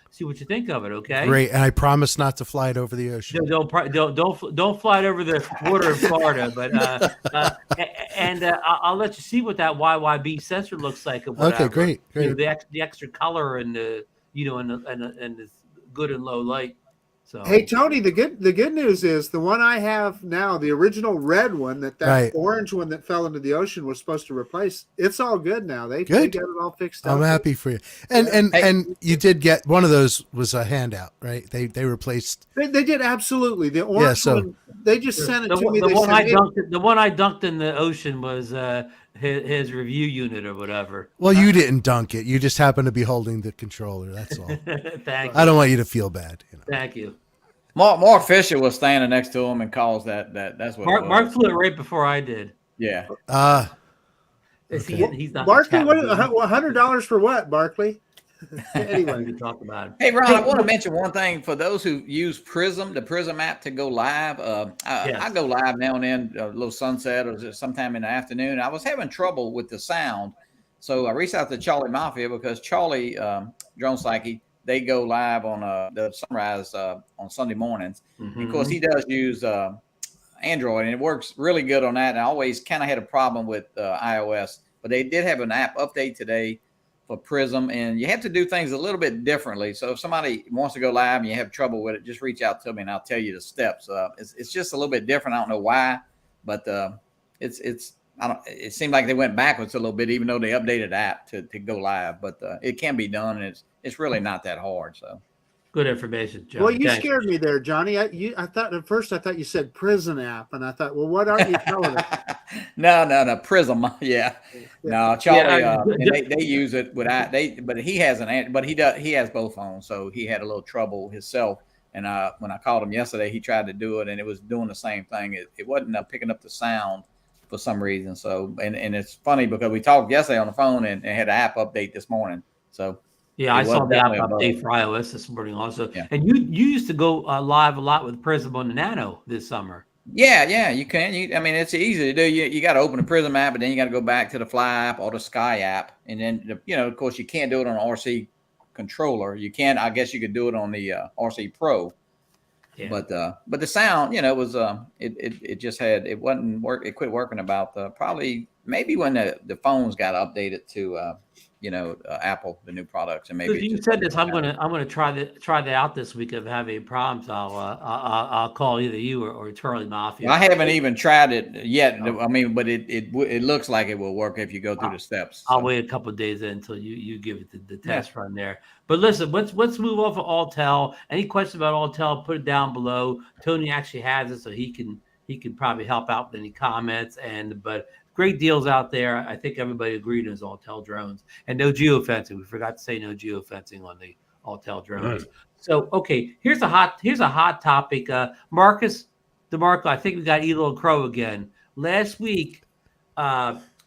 see what you think of it. Okay. Great, and I promise not to fly it over the ocean. Don't fly it over the water in Florida, but I'll let you see what that YYB sensor looks like. And whatever. Okay, great. The extra color and the and the good and low light. So Hey Tony, the good news is the one I have now, the original red one that Right. orange one that fell into the ocean was supposed to replace. It's all good now. They got it all fixed up. I'm happy for you. And you did get one of those was a handout, right? They replaced. They did absolutely the orange one. They just sent it to me. The one I dunked in the ocean was his review unit or whatever. Well, you didn't dunk it. You just happened to be holding the controller. That's all. Thank you. I don't want you to feel bad. Thank you. Mark Fisher was standing next to him and calls that's what Mark flew it right before I did. Yeah. He's not Barkley, $100 for what, Barkley? Anyway, we can talk about it. Hey, Ron, I want to mention one thing for those who use Prism, the Prism app to go live. I go live now and then, a little sunset or sometime in the afternoon. I was having trouble with the sound. So I reached out to Charlie Mafia because Charlie, Drone Psyche, they go live on the sunrise on Sunday mornings. Mm-hmm. And of course, he does use Android, and it works really good on that. And I always kind of had a problem with iOS, but they did have an app update today for Prism, and you have to do things a little bit differently. So if somebody wants to go live and you have trouble with it, just reach out to me and I'll tell you the steps. It's just a little bit different. I don't know why, but it seemed like they went backwards a little bit, even though they updated the app to go live. But it can be done, and it's really not that hard. So good information, John. Well, you scared me there, Johnny. I thought at first you said Prism app, and I thought, well, what aren't you telling us? No, Prism. Yeah. No, Charlie. And they use it without but he has he has both phones, so he had a little trouble himself. And when I called him yesterday, he tried to do it, and it was doing the same thing. It wasn't picking up the sound for some reason. So, and it's funny because we talked yesterday on the phone and had an app update this morning. So yeah, I saw the app update for iOS this morning also. Yeah. And you used to go live a lot with Prism on the Nano this summer. Yeah, you can. It's easy to do. You got to open the Prism app, and then you got to go back to the Fly app or the Sky app, and then of course, you can't do it on an RC controller. You can. I guess you could do it on the RC Pro. Yeah. But the sound, was it just had, it wasn't work. It quit working about probably maybe when the phones got updated to Apple, the new products, and maybe Because you said this, I'm gonna try that out this week. If I have any problems, I'll call either you or Charlie Mafia. I haven't even tried it yet. I mean, but it looks like it will work if you go through the steps. I'll wait a couple of days until you give it the test run there. But listen, let's move off of Autel. Any questions about Autel? Put it down below. Tony actually has it, so he can probably help out with any comments. But great deals out there. I think everybody agreed on Autel drones and no geofencing. We forgot to say no geofencing on the Autel drones. So okay, here's a hot topic. Marcus DeMarco, I think we got Elo Crow again. Last week,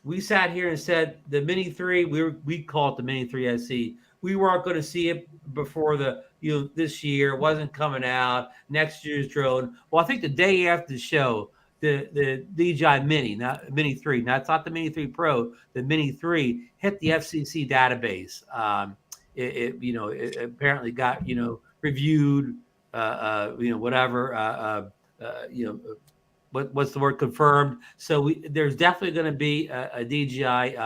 we sat here and said the Mini 3, we call it the Mini 3 SE. We weren't going to see it before this year. It wasn't coming out. Next year's drone. Well, I think the day after the show, the DJI Mini, not Mini 3, now it's not the Mini 3 Pro, the Mini 3 hit the FCC database. It apparently got reviewed. What's the word, confirmed. So there's definitely going to be a DJI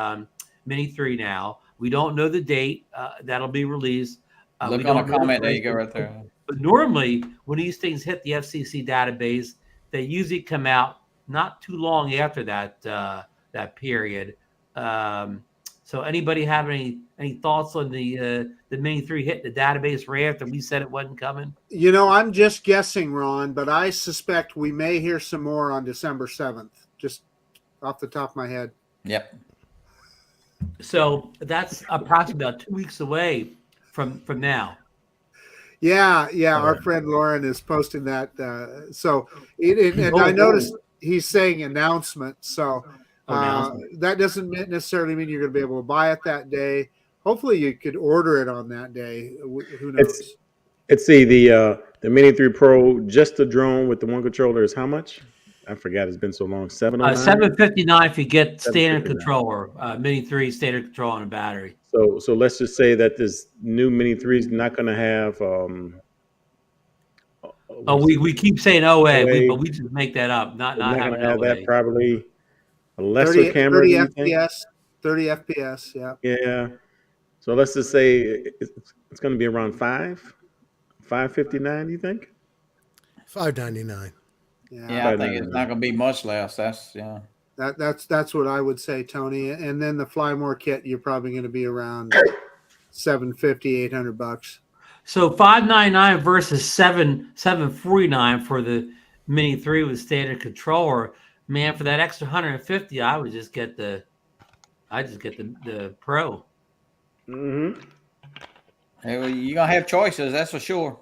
Mini 3 now. We don't know the date that'll be released. Look on a comment. There you go, right there. But normally, when these things hit the FCC database, they usually come out not too long after that period. So anybody have any thoughts on the Mini 3 hitting the database right after we said it wasn't coming? I'm just guessing, Ron, but I suspect we may hear some more on December 7th, just off the top of my head. Yep. So that's approximately about 2 weeks away from now. Yeah. Our friend Lauren is posting that. And I noticed he's saying announcement. So that doesn't necessarily mean you're going to be able to buy it that day. Hopefully you could order it on that day. Who knows? Let's see, the Mini 3 Pro, just the drone with the one controller is how much? I forgot. It's been so long. $759 if you get standard controller, Mini 3 standard control on a battery. So let's just say that this new Mini 3 is not going to have. We keep saying OA, but we just make that up. Not having have OA. that, probably a lesser camera. 30 FPS. 30 FPS. Yeah. Yeah. So let's just say it's going to be around $559. You think? $599. Yeah, I think it's not going to be much less. That's That's what I would say, Tony. And then the Fly More kit, you're probably going to be around $750, $800. So $599 versus $749 for the Mini 3 with standard controller. Man, for that extra $150, I would just get the Pro. Mm-hmm. Hey, well, you're gonna have choices, that's for sure.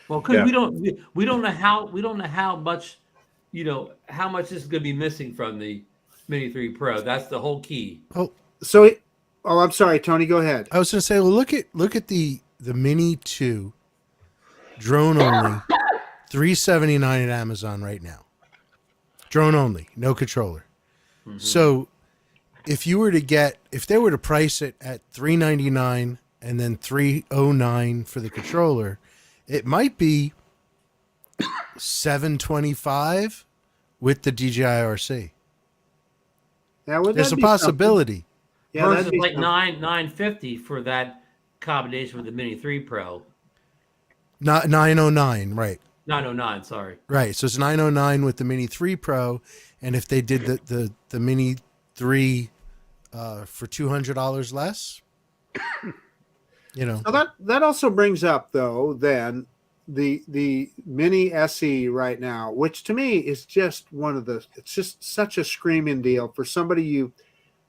Well, because we don't know how much. How much this is going to be missing from the Mini 3 Pro. That's the whole key. I'm sorry, Tony, go ahead. I was going to say, well, look at the Mini 2 drone only, $379 at Amazon right now. Drone only, no controller. Mm-hmm. So if they were to price it at $399 and then $309 for the controller, it might be $725 with the DJI RC. There's a possibility. Yeah, versus like $950 for that combination with the Mini 3 Pro. Not $909, right? 909, sorry. Right. So it's $909 with the Mini 3 Pro, and if they did the Mini 3 for $200 less, Now that also brings up, though, then the Mini SE right now, which to me is just it's just such a screaming deal for somebody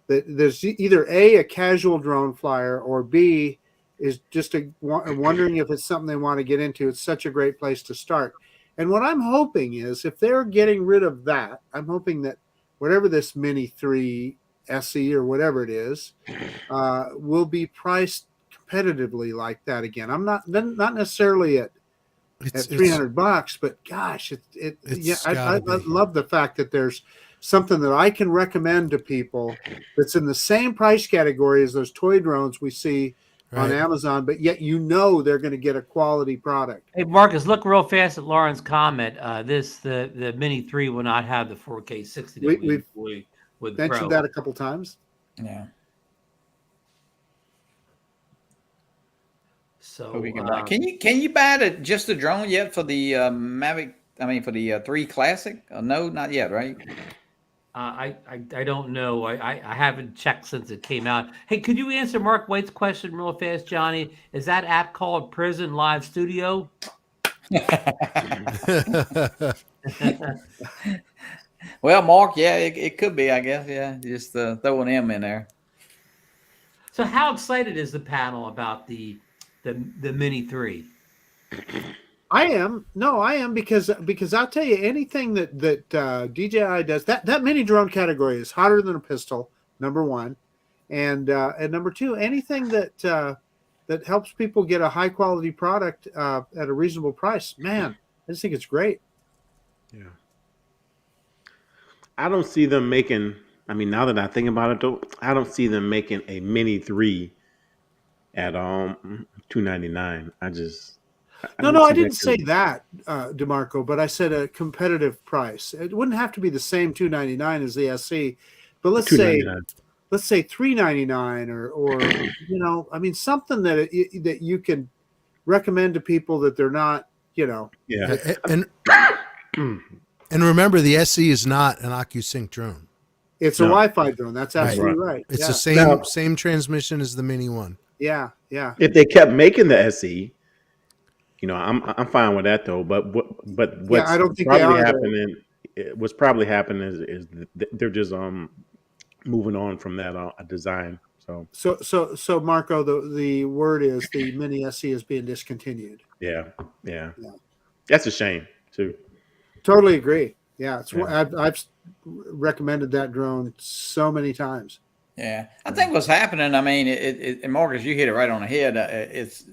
that there's either a casual drone flyer, or B is just wondering if it's something they want to get into. It's such a great place to start. And what I'm hoping is, if they're getting rid of that, I'm hoping that whatever this Mini 3 SE or whatever it is, will be priced competitively like that again. I'm not necessarily at $300, but gosh, I love the fact that there's something that I can recommend to people that's in the same price category as those toy drones we see on Amazon, but yet they're going to get a quality product. Hey, Marcus, look real fast at Lauren's comment. The Mini 3 will not have the 4K 60 that we employ with the mentioned Pro. that a couple times. Yeah. So can you buy just the drone yet for the Mavic? I mean, for the 3 Classic? No, not yet, right? I don't know. I haven't checked since it came out. Hey, could you answer Mark White's question real fast, Johnny? Is that app called Prism Live Studio? Well, Mark, yeah, it could be, I guess. Yeah, just throw an M in there. So, how excited is the panel about the Mini 3? I am because I'll tell you, anything that DJI does, that mini drone category is hotter than a pistol, number one, and number two, anything that helps people get a high quality product at a reasonable price. Man, I just think it's great. Yeah, I don't see them making. I mean, now that I think about it, though, I don't see them making a Mini 3 at $299. No, I didn't say that, DeMarco, but I said a competitive price. It wouldn't have to be the same $299 as the SE, but let's say $399 or I mean, something that you can recommend to people that they're not, Yeah, and remember, the SE is not an OcuSync drone. It's a Wi-Fi drone. That's absolutely right. It's yeah. the same transmission as the Mini one. Yeah. If they kept making the SE, I'm fine with that though. But what's I don't think probably happening? What's probably happening is they're just moving on from that design. So Marco, the word is the Mini SE is being discontinued. Yeah. That's a shame too. Totally agree. Yeah, I've recommended that drone so many times. Yeah, I think what's happening. I mean, and Marcus, you hit it right on the head. It's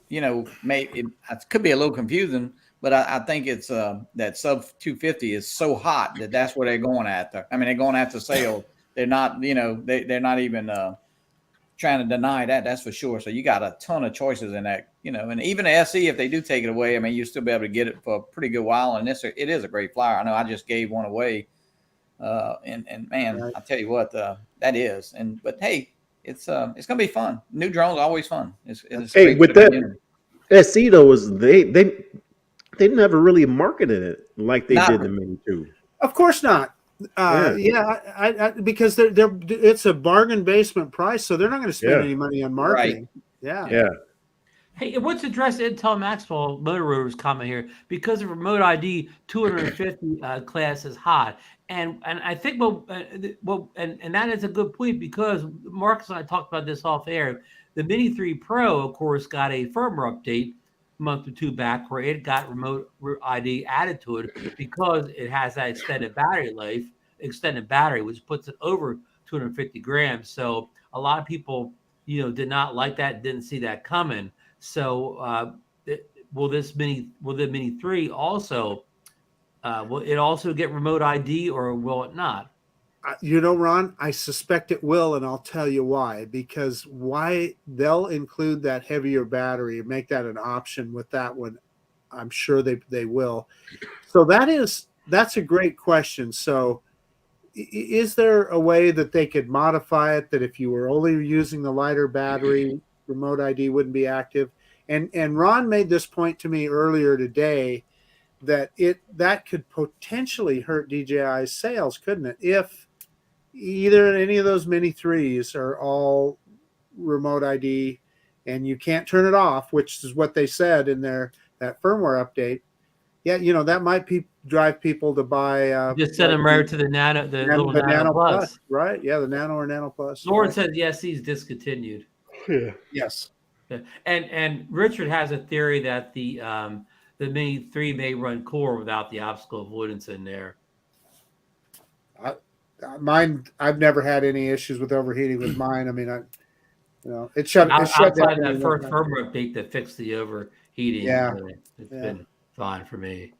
it could be a little confusing, but I think it's that sub 250 is so hot that's where they're going after. I mean, they're going after sales. They're not, they're not even trying to deny that. That's for sure. So you got a ton of choices in that, and even the SE, if they do take it away, I mean, you'll still be able to get it for a pretty good while. And it is a great flyer. I know I just gave one away. And man, right. I'll tell you what, that is. But hey, it's gonna be fun. New drones are always fun. It's hey, with that SE though, they never really marketed it like they did the Mini 2. Of course not. I because it's a bargain basement price, so they're not going to spend any money on marketing. Right. Yeah. Hey, what's address Intel Maxwell Motor Rotor's comment here? Because of remote ID, 250 class is hot, and I think and that is a good point, because Marcus and I talked about this off air. The Mini 3 Pro, of course, got a firmware update a month or two back where it got remote ID added to it because it has that extended battery life, which puts it over 250 grams. So a lot of people, did not like that, didn't see that coming. So will the Mini 3 also will it also get remote ID, or will it not? Ron, I suspect it will, and I'll tell you why. Because why they'll include that heavier battery and make that an option with that one, I'm sure they will. So that's a great question. So is there a way that they could modify it that if you were only using the lighter battery, remote ID wouldn't be active? And Ron made this point to me earlier today that that could potentially hurt DJI's sales, couldn't it? If either any of those Mini 3s are all remote ID and you can't turn it off, which is what they said in that firmware update. Yeah, that might drive people to buy. Just send them right to the Nano, the little Nano Plus. Right? Yeah, the Nano or Nano Plus. Lauren said yes, he's discontinued. Yeah. Yes. And Richard has a theory that the Mini 3 may run core without the obstacle avoidance in there. Mine, I've never had any issues with overheating with mine. I mean, it shut down. Outside that first firmware update that fixed the overheating. Yeah. It's been fine for me.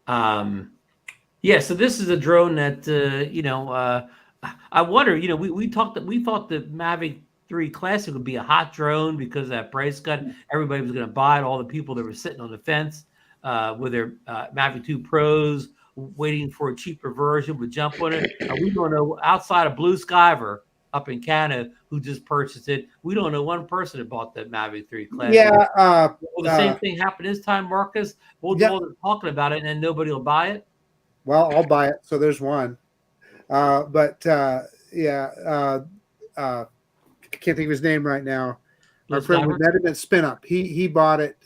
So this is a drone that I wonder. We thought the Mavic 3 Classic would be a hot drone because of that price cut. Everybody was going to buy it. All the people that were sitting on the fence with their Mavic 2 Pros waiting for a cheaper version would jump on it. We don't know, outside of Blue Skyver up in Canada who just purchased it, we don't know one person that bought that Mavic 3 Classic. Yeah. Will the same thing happen this time, Marcus? We'll be talking about it and then nobody will buy it? Well, I'll buy it. So there's one. I can't think of his name right now. Our friend with Mediment Spin Up. He bought it.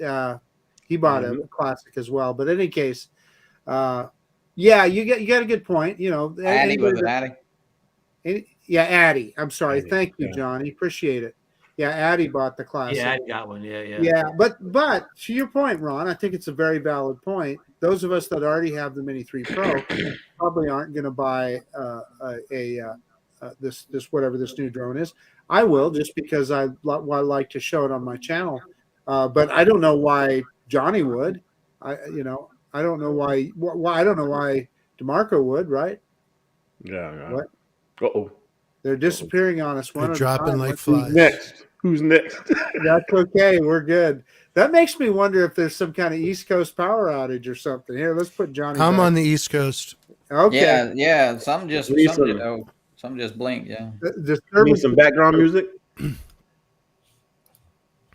He bought a Classic as well. But in any case, you got a good point. You know, Addy, was it Addy? Yeah, Addy. I'm sorry. Addy, Thank you, Johnny. Appreciate it. Yeah, Addy bought the Classic. Yeah, Addy got one. Yeah. Yeah, but to your point, Ron, I think it's a very valid point. Those of us that already have the Mini 3 Pro probably aren't going to buy this whatever this new drone is. I will, just because I like to show it on my channel. But I don't know why Johnny would. I don't know why. I don't know why DeMarco would. Right? Yeah. What? Uh-oh. They're disappearing on us. They're dropping like Who's flies. Who's next? That's okay. We're good. That makes me wonder if there's some kind of East Coast power outage or something. Here, let's put Johnny. I'm back. on the East Coast. Okay. Yeah. Some just blinked. Yeah. Need some background music.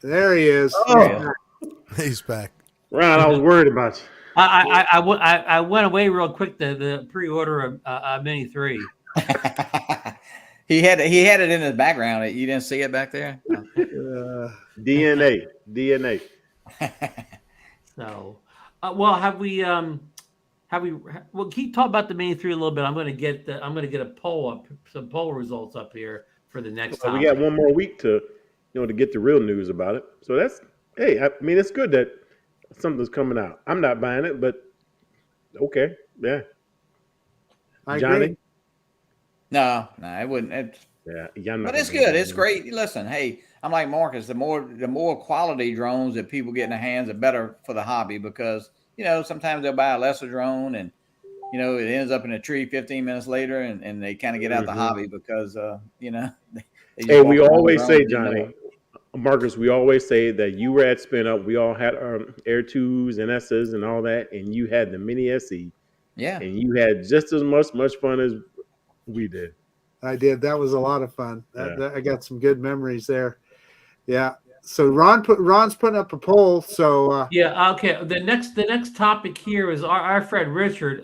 There he is. Oh. He's back. Ron, I was worried about you. I went away real quick to the pre-order of Mini 3. He had it in his background. You didn't see it back there? DNA. So, well, have we? Well, keep talking about the Mini 3 a little bit. I'm going to get a poll up, some poll results up here for the next time. We got one more week to get the real news about it. So it's good that something's coming out. I'm not buying it, but okay, yeah. I Johnny? agree. No, it wouldn't. But it's good. It's great. Listen, hey, I'm like Marcus. The more quality drones that people get in their hands, the better for the hobby, because sometimes they'll buy a lesser drone and it ends up in a tree 15 minutes later, and they kind of get out the hobby because Hey, we always say, Johnny, Marcus, we always say that you were at Spin Up. We all had Air 2s and S's and all that, and you had the Mini SE. Yeah. And you had just as much fun as we did. I did. That was a lot of fun. I got some good memories there. Yeah. So Ron's putting up a poll. So okay. The next topic here is our friend Richard.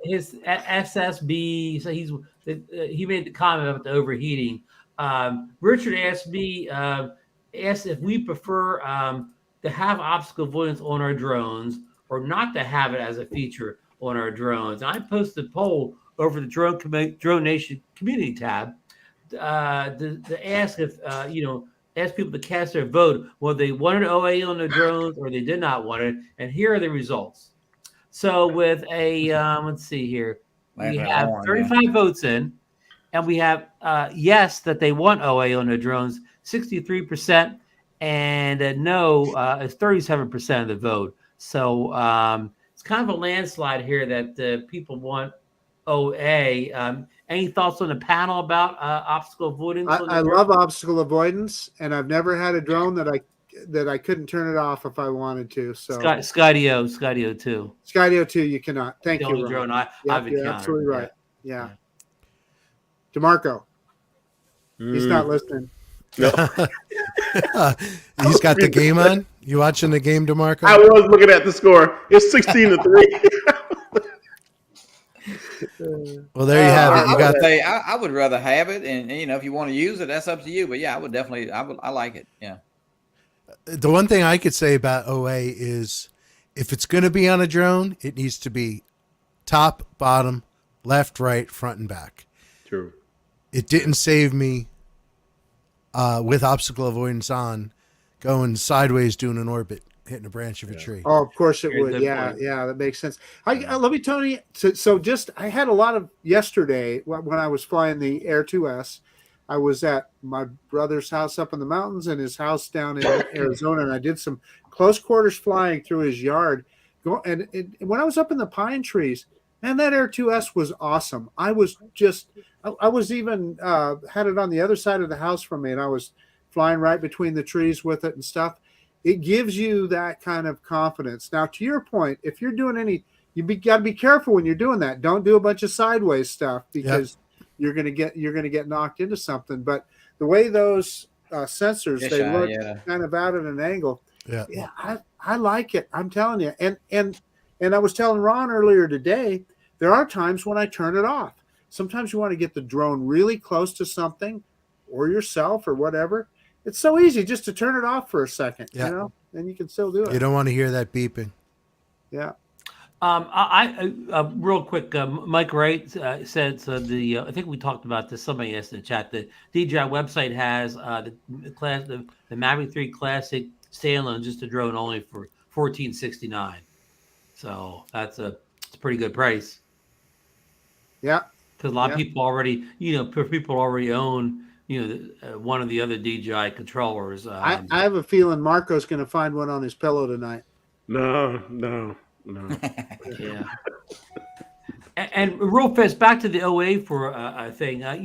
His SSB. So he made the comment about the overheating. Richard asked if we prefer to have obstacle avoidance on our drones or not to have it as a feature on our drones. And I posted a poll over the DroneNation community tab to ask if ask people to cast their vote whether they wanted OA on their drones or they did not want it. And here are the results. So with a let's see here, we have 35 votes in, and we have yes that they want OA on their drones, 63%, and no is 37% of the vote. So it's kind of a landslide here that people want OA. Any thoughts on the panel about obstacle avoidance? I love obstacle avoidance, and I've never had a drone that I couldn't turn it off if I wanted to. So Skydio too. Skydio too, you cannot. Thank the you. Only drone I've you're absolutely right. Yeah. DeMarco. He's not listening. No. He's got the game on. You watching the game, DeMarco? I was looking at the score. It's 16-3. Well, there you have it. You got. I would rather have it, and if you want to use it, that's up to you. But yeah, I would definitely. I like it. Yeah. The one thing I could say about OA is, if it's going to be on a drone, it needs to be top, bottom, left, right, front, and back. True. It didn't save me with obstacle avoidance on, going sideways doing an orbit, hitting a branch of a tree. Oh, of course it Very would. good Yeah, point. yeah, that makes sense. Let me tell you. So just I had a lot of yesterday when I was flying the Air 2S. I was at my brother's house up in the mountains and his house down in Arizona, and I did some close quarters flying through his yard. And when I was up in the pine trees, Man, that Air 2S was awesome. I was even had it on the other side of the house from me, and I was flying right between the trees with it and stuff. It gives you that kind of confidence. Now, to your point, if you're doing got to be careful when you're doing that. Don't do a bunch of sideways stuff because you're gonna get knocked into something. But the way those sensors they look kind of out at an angle, I like it. I'm telling you, and I was telling Ron earlier today, there are times when I turn it off. Sometimes you want to get the drone really close to something or yourself or whatever. It's so easy just to turn it off for a second, and you can still do it. You don't want to hear that beeping. Yeah. I real quick, Mike Wright said I think we talked about this. Somebody asked in the chat. The DJI website has the Mavic 3 Classic standalone, just a drone only for $14.69. So it's a pretty good price. Yeah, because a lot of people already, people already own, one of the other DJI controllers. I have a feeling Marco's going to find one on his pillow tonight. No. Yeah. And real fast, back to the OA for a thing, I'm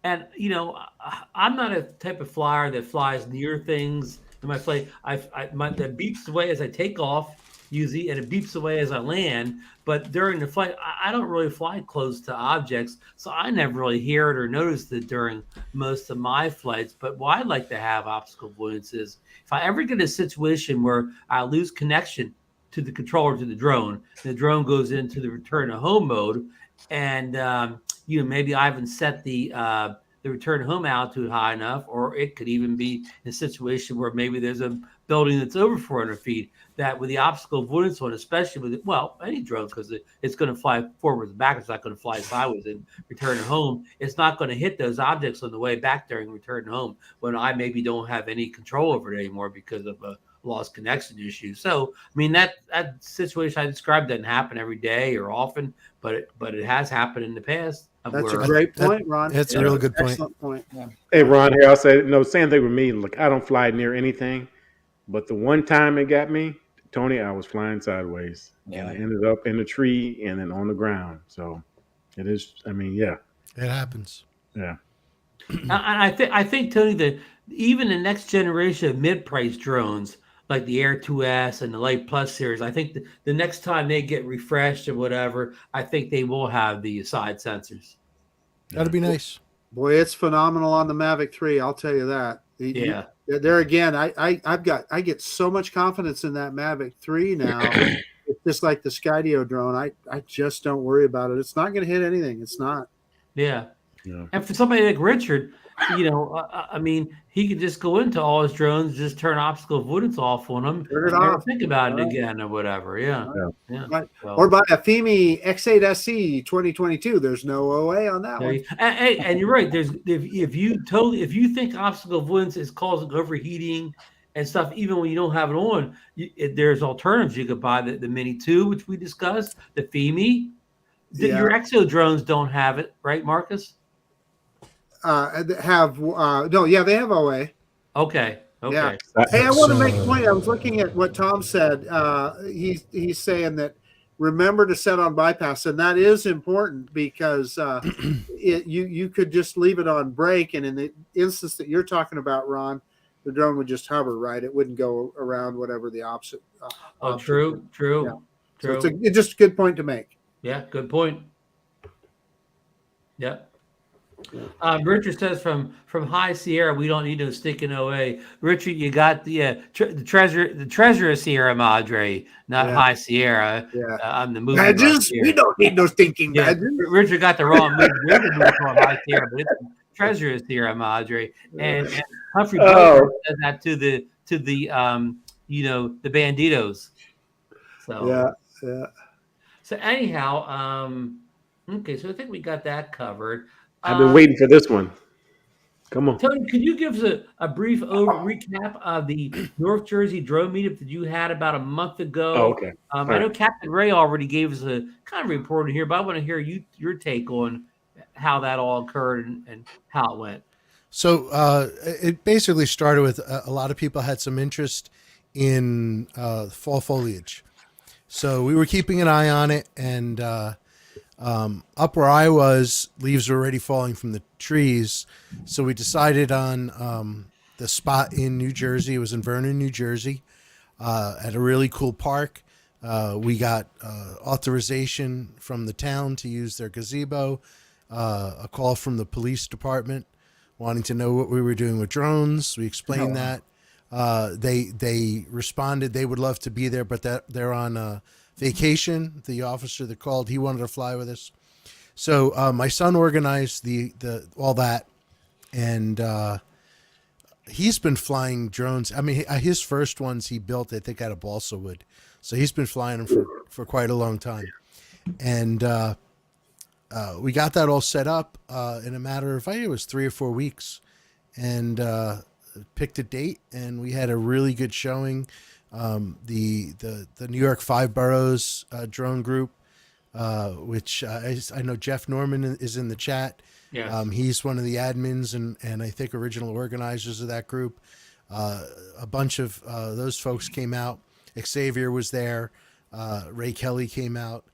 not a type of flyer that flies near things in my flight. That beeps away as I take off, usually, and it beeps away as I land. But during the flight, I don't really fly close to objects, so I never really hear it or notice it during most of my flights. But what I'd like to have obstacle avoidance is if I ever get a situation where I lose connection to the controller to the drone goes into the return to home mode, and maybe I haven't set the return home altitude high enough, or it could even be in a situation where maybe there's a building that's over 400 feet, that with the obstacle avoidance one, especially with any drone, because it's going to fly forwards and back, it's not going to fly sideways and return home. It's not going to hit those objects on the way back during return home when I maybe don't have any control over it anymore because of a lost connection issue. So, that situation I described doesn't happen every day or often, but it has happened in the past. That's a great point, Ron. That's a real good point. Excellent point. Yeah. Hey, Ron, here I'll say, same thing with me. Look, I don't fly near anything, but the one time it got me, Tony, I was flying sideways, and I ended up in a tree and then on the ground. So it is. It happens. Yeah. And I think Tony, that even the next generation of mid-price drones like the Air 2S and the Light Plus series, I think the next time they get refreshed or whatever, I think they will have the side sensors. That'd be nice. Boy, it's phenomenal on the Mavic 3. I'll tell you that. Yeah. There again, I get so much confidence in that Mavic 3 now. It's just like the Skydio drone. I just don't worry about it. It's not going to hit anything. It's not. Yeah. And for somebody like Richard, he could just go into all his drones, just turn obstacle avoidance off on them, turn it and never off, think about it again or whatever. Yeah. Right. Or buy a FIMI X8 SC 2022. There's no OA on that one. And you're right. If you think obstacle avoidance is causing overheating and stuff, even when you don't have it on, there's alternatives. You could buy the Mini 2, which we discussed, the FIMI. Your Exo drones don't have it, right, Marcus? They have OA. Okay. Yeah. Hey, I want to make a point. I was looking at what Tom said. He's saying that remember to set on bypass, and that is important because you could just leave it on brake, and in the instance that you're talking about, Ron, the drone would just hover, right? It wouldn't go around whatever the opposite. True. Yeah. So it's just a good point to make. Yeah, good point. Yeah. Richard says from High Sierra, we don't need no stinking OA. Richard, you got the treasure of Sierra Madre, not High Sierra. Yeah. I'm the movie. Badges? We don't need no stinking badges. Richard got the wrong movie. There's a movie called High Sierra, but it's treasure of Sierra Madre. And Humphrey Bogart does that to the banditos. So yeah. So anyhow, okay, so I think we got that covered. I've been waiting for this one. Come on. Tony, could you give us a brief recap of the North Jersey drone meetup that you had about a month ago? Oh, okay. I know Captain Ray already gave us a kind of report here, but I want to hear your take on how that all occurred and how it went. So it basically started with a lot of people had some interest in fall foliage. So we were keeping an eye on it, and Up where I was, leaves were already falling from the trees, so we decided on the spot in New Jersey. It was in Vernon, New Jersey, at a really cool park. We got authorization from the town to use their gazebo, a call from the police department wanting to know what we were doing with drones. We explained that. They responded they would love to be there, but that they're on vacation. The officer that called, he wanted to fly with us. So my son organized the all that, and he's been flying drones. I mean, his first ones he built, I think, out of balsa wood. So he's been flying them for quite a long time. And we got that all set up in a matter of, I think it was 3 or 4 weeks, and picked a date, and we had a really good showing. The New York 5 Boroughs drone group, which I know Jeff Norman is in the chat. Yeah. He's one of the admins and I think original organizers of that group. A bunch of those folks came out. Xavier was there. Ray Kelly came out.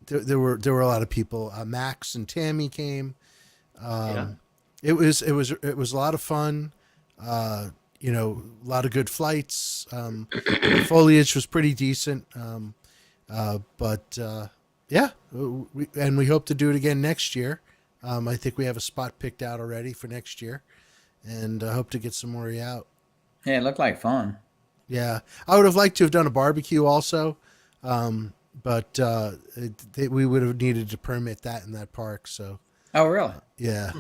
There were a lot of people. Max and Tammy came. It was a lot of fun. A lot of good flights. The foliage was pretty decent. Yeah, we hope to do it again next year. I think we have a spot picked out already for next year, and I hope to get some more out. Yeah, it looked like fun. Yeah, I would have liked to have done a barbecue also, but we would have needed to permit that in that park. So. Oh, really? Yeah.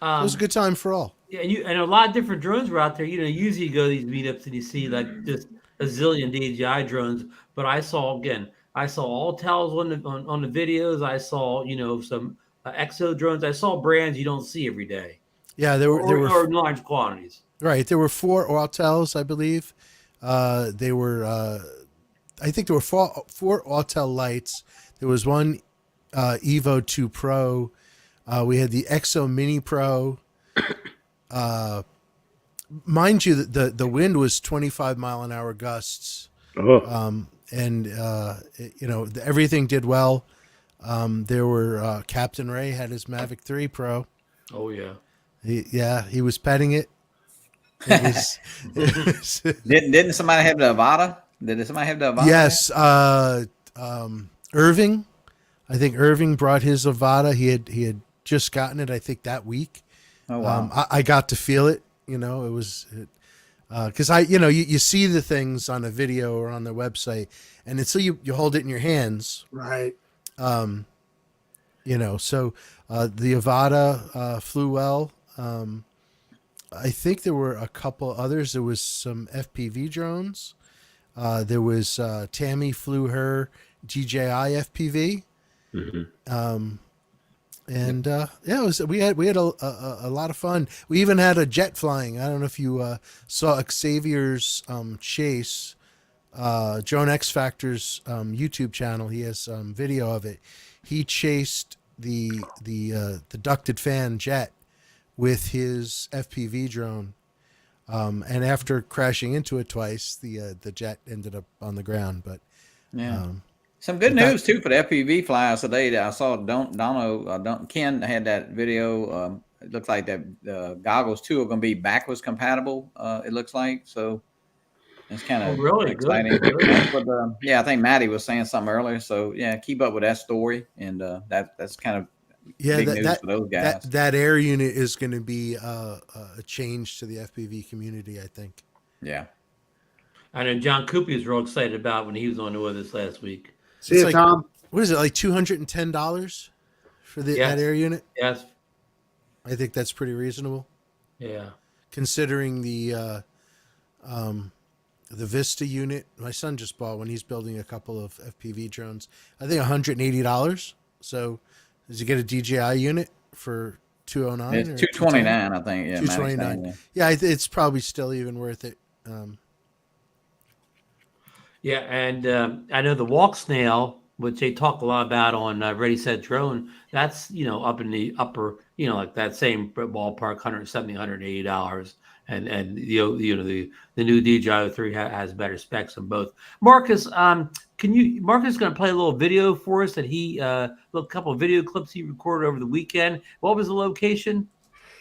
It was a good time for all. Yeah, and a lot of different drones were out there. Usually you go to these meetups and you see like just a zillion DJI drones, but I saw Autels on the videos. I saw some exo drones. I saw brands you don't see every day. Yeah, there were large quantities. Right, there were 4 Autels, I believe. They were, I think there were 4 Autel lights. There was one Evo 2 Pro. We had the Exo Mini Pro. Mind you, the wind was 25-mile-an-hour gusts. Everything did well. There were Captain Ray had his Mavic 3 Pro. Oh yeah. He was petting it. Didn't somebody have the Avata? Did somebody have the Avata? Yes, Irving. I think Irving brought his Avata. He had just gotten it, I think, that week. Oh wow! I got to feel it. It was because you see the things on a video or on their website, and until you hold it in your hands, Right. So the Avata flew well. I think there were a couple others. There was some FPV drones. There was Tammy flew her DJI FPV. Mm-hmm. We had a lot of fun. We even had a jet flying. I don't know if you saw Xavier's chase, Drone X Factor's YouTube channel. He has video of it. He chased the ducted fan jet with his FPV drone, and after crashing into it twice, the jet ended up on the ground. But some good news too for the FPV flyers today. That I saw Ken had that video. It looks like that goggles too are going to be backwards compatible. It looks like so. It's kind of really exciting. Good. I think Maddie was saying something earlier. So yeah, keep up with that story, and that's kind of big news for those guys. That air unit is going to be a change to the FPV community, I think. Yeah. I know John Coopy was real excited about when he was on with us last week. See you, Tom. What is it, like $210 for that air unit? Yes. I think that's pretty reasonable. Yeah. Considering the Vista unit my son just bought when he's building a couple of FPV drones, I think $180. So does he get a DJI unit for $209? It's $229, I think. Yeah, $229. Yeah, it's probably still even worth it. Yeah, and I know the walk snail, which they talk a lot about on Ready Set Drone. That's up in the upper, like that same ballpark, $170, $180. and the new DJI 3 has better specs on both. Marcus, Marcus is going to play a little video for us that a couple of video clips he recorded over the weekend. What was the location?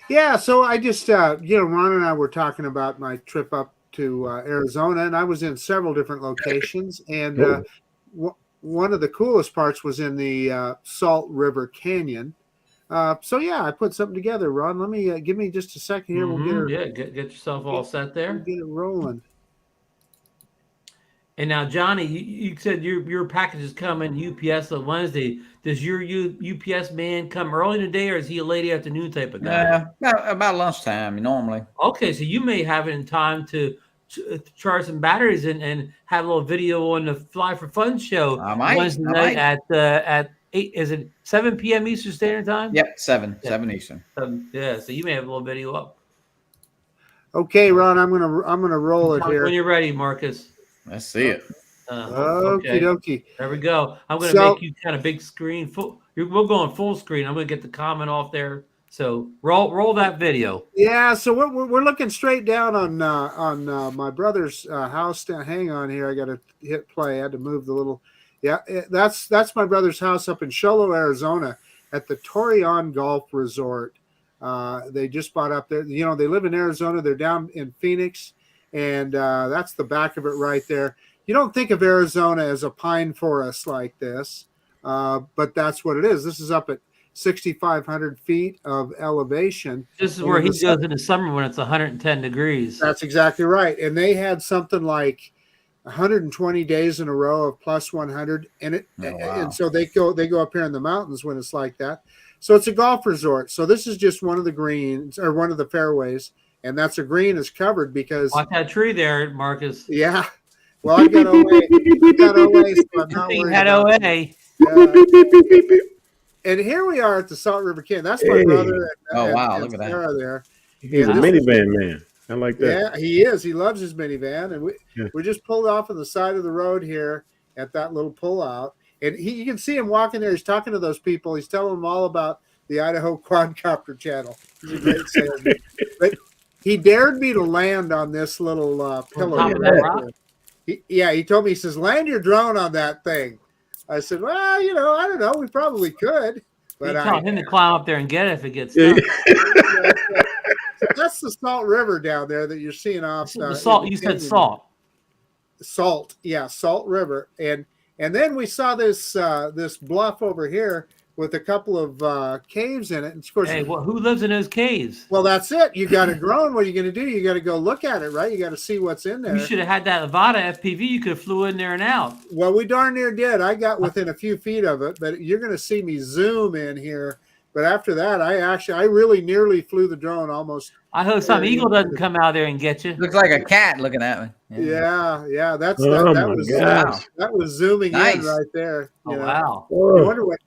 Yeah, so I just Ron and I were talking about my trip up to Arizona, and I was in several different locations, and one of the coolest parts was in the Salt River Canyon. So yeah, I put something together, Ron. Let me give me just a second here. We'll get yourself all set there. We'll get it rolling. And now, Johnny, you said your package is coming UPS on Wednesday. Does your UPS man come early today, or is he a late afternoon type of guy? About lunchtime normally. Okay, so you may have it in time to charge some batteries and have a little video on the Fly for Fun show Wednesday night at 8. Is it 7 p.m. Eastern Standard Time? Yep, 7 Eastern. Yeah, so you may have a little video up. Okay, Ron, I'm gonna roll it here when you're ready, Marcus. Let's see it. Okie dokie. There we go. I'm going to make you kind of big screen. We'll go on full screen. I'm going to get the comment off there. So roll that video. Yeah. So we're looking straight down on my brother's house. Hang on here. I got to hit play. I had to move the little. Yeah, that's my brother's house up in Sholo, Arizona, at the Torreon Golf Resort. They just bought up there. They live in Arizona. They're down in Phoenix. And that's the back of it right there. You don't think of Arizona as a pine forest like this, but that's what it is. This is up at 6,500 feet of elevation. This is where he goes in the summer when it's 110 degrees. That's exactly right. And they had something like 120 days in a row of plus 100, and so they go up here in the mountains when it's like that. So it's a golf resort. So this is just one of the greens or one of the fairways. And that's a green is covered because watch that tree there, Marcus. Yeah. Well, I got away, so I'm not worried about it. And here we are at the Salt River Canyon. That's my brother. Wow, look at that. Sarah there. He's a minivan man. I like that. Yeah, he is. He loves his minivan. And we just pulled off on the side of the road here at that little pullout. And you can see him walking there. He's talking to those people. He's telling them all about the Idaho Quadcopter channel. He's a great salesman. But he dared me to land on this little pillar. He told me, he says, land your drone on that thing. I said, well, I don't know. We probably could. But you tell him to climb up there and get it if it gets stuck. That's the Salt River down there that you're seeing off. The salt. You said salt. Salt. Yeah, Salt River. And then we saw this bluff over here with a couple of caves in it. And of course, who lives in those caves? Well, that's it. You got a drone. What are you going to do? You got to go look at it, right? You got to see what's in there. You should have had that Avata FPV. You could have flew in there and out. Well, we darn near did. I got within a few feet of it, but you're going to see me zoom in here. But after that, I really nearly flew the drone almost. I hope some eagle doesn't come out there and get you. Looks like a cat looking at me. Yeah. That was zooming in right there. Wow. I wonder what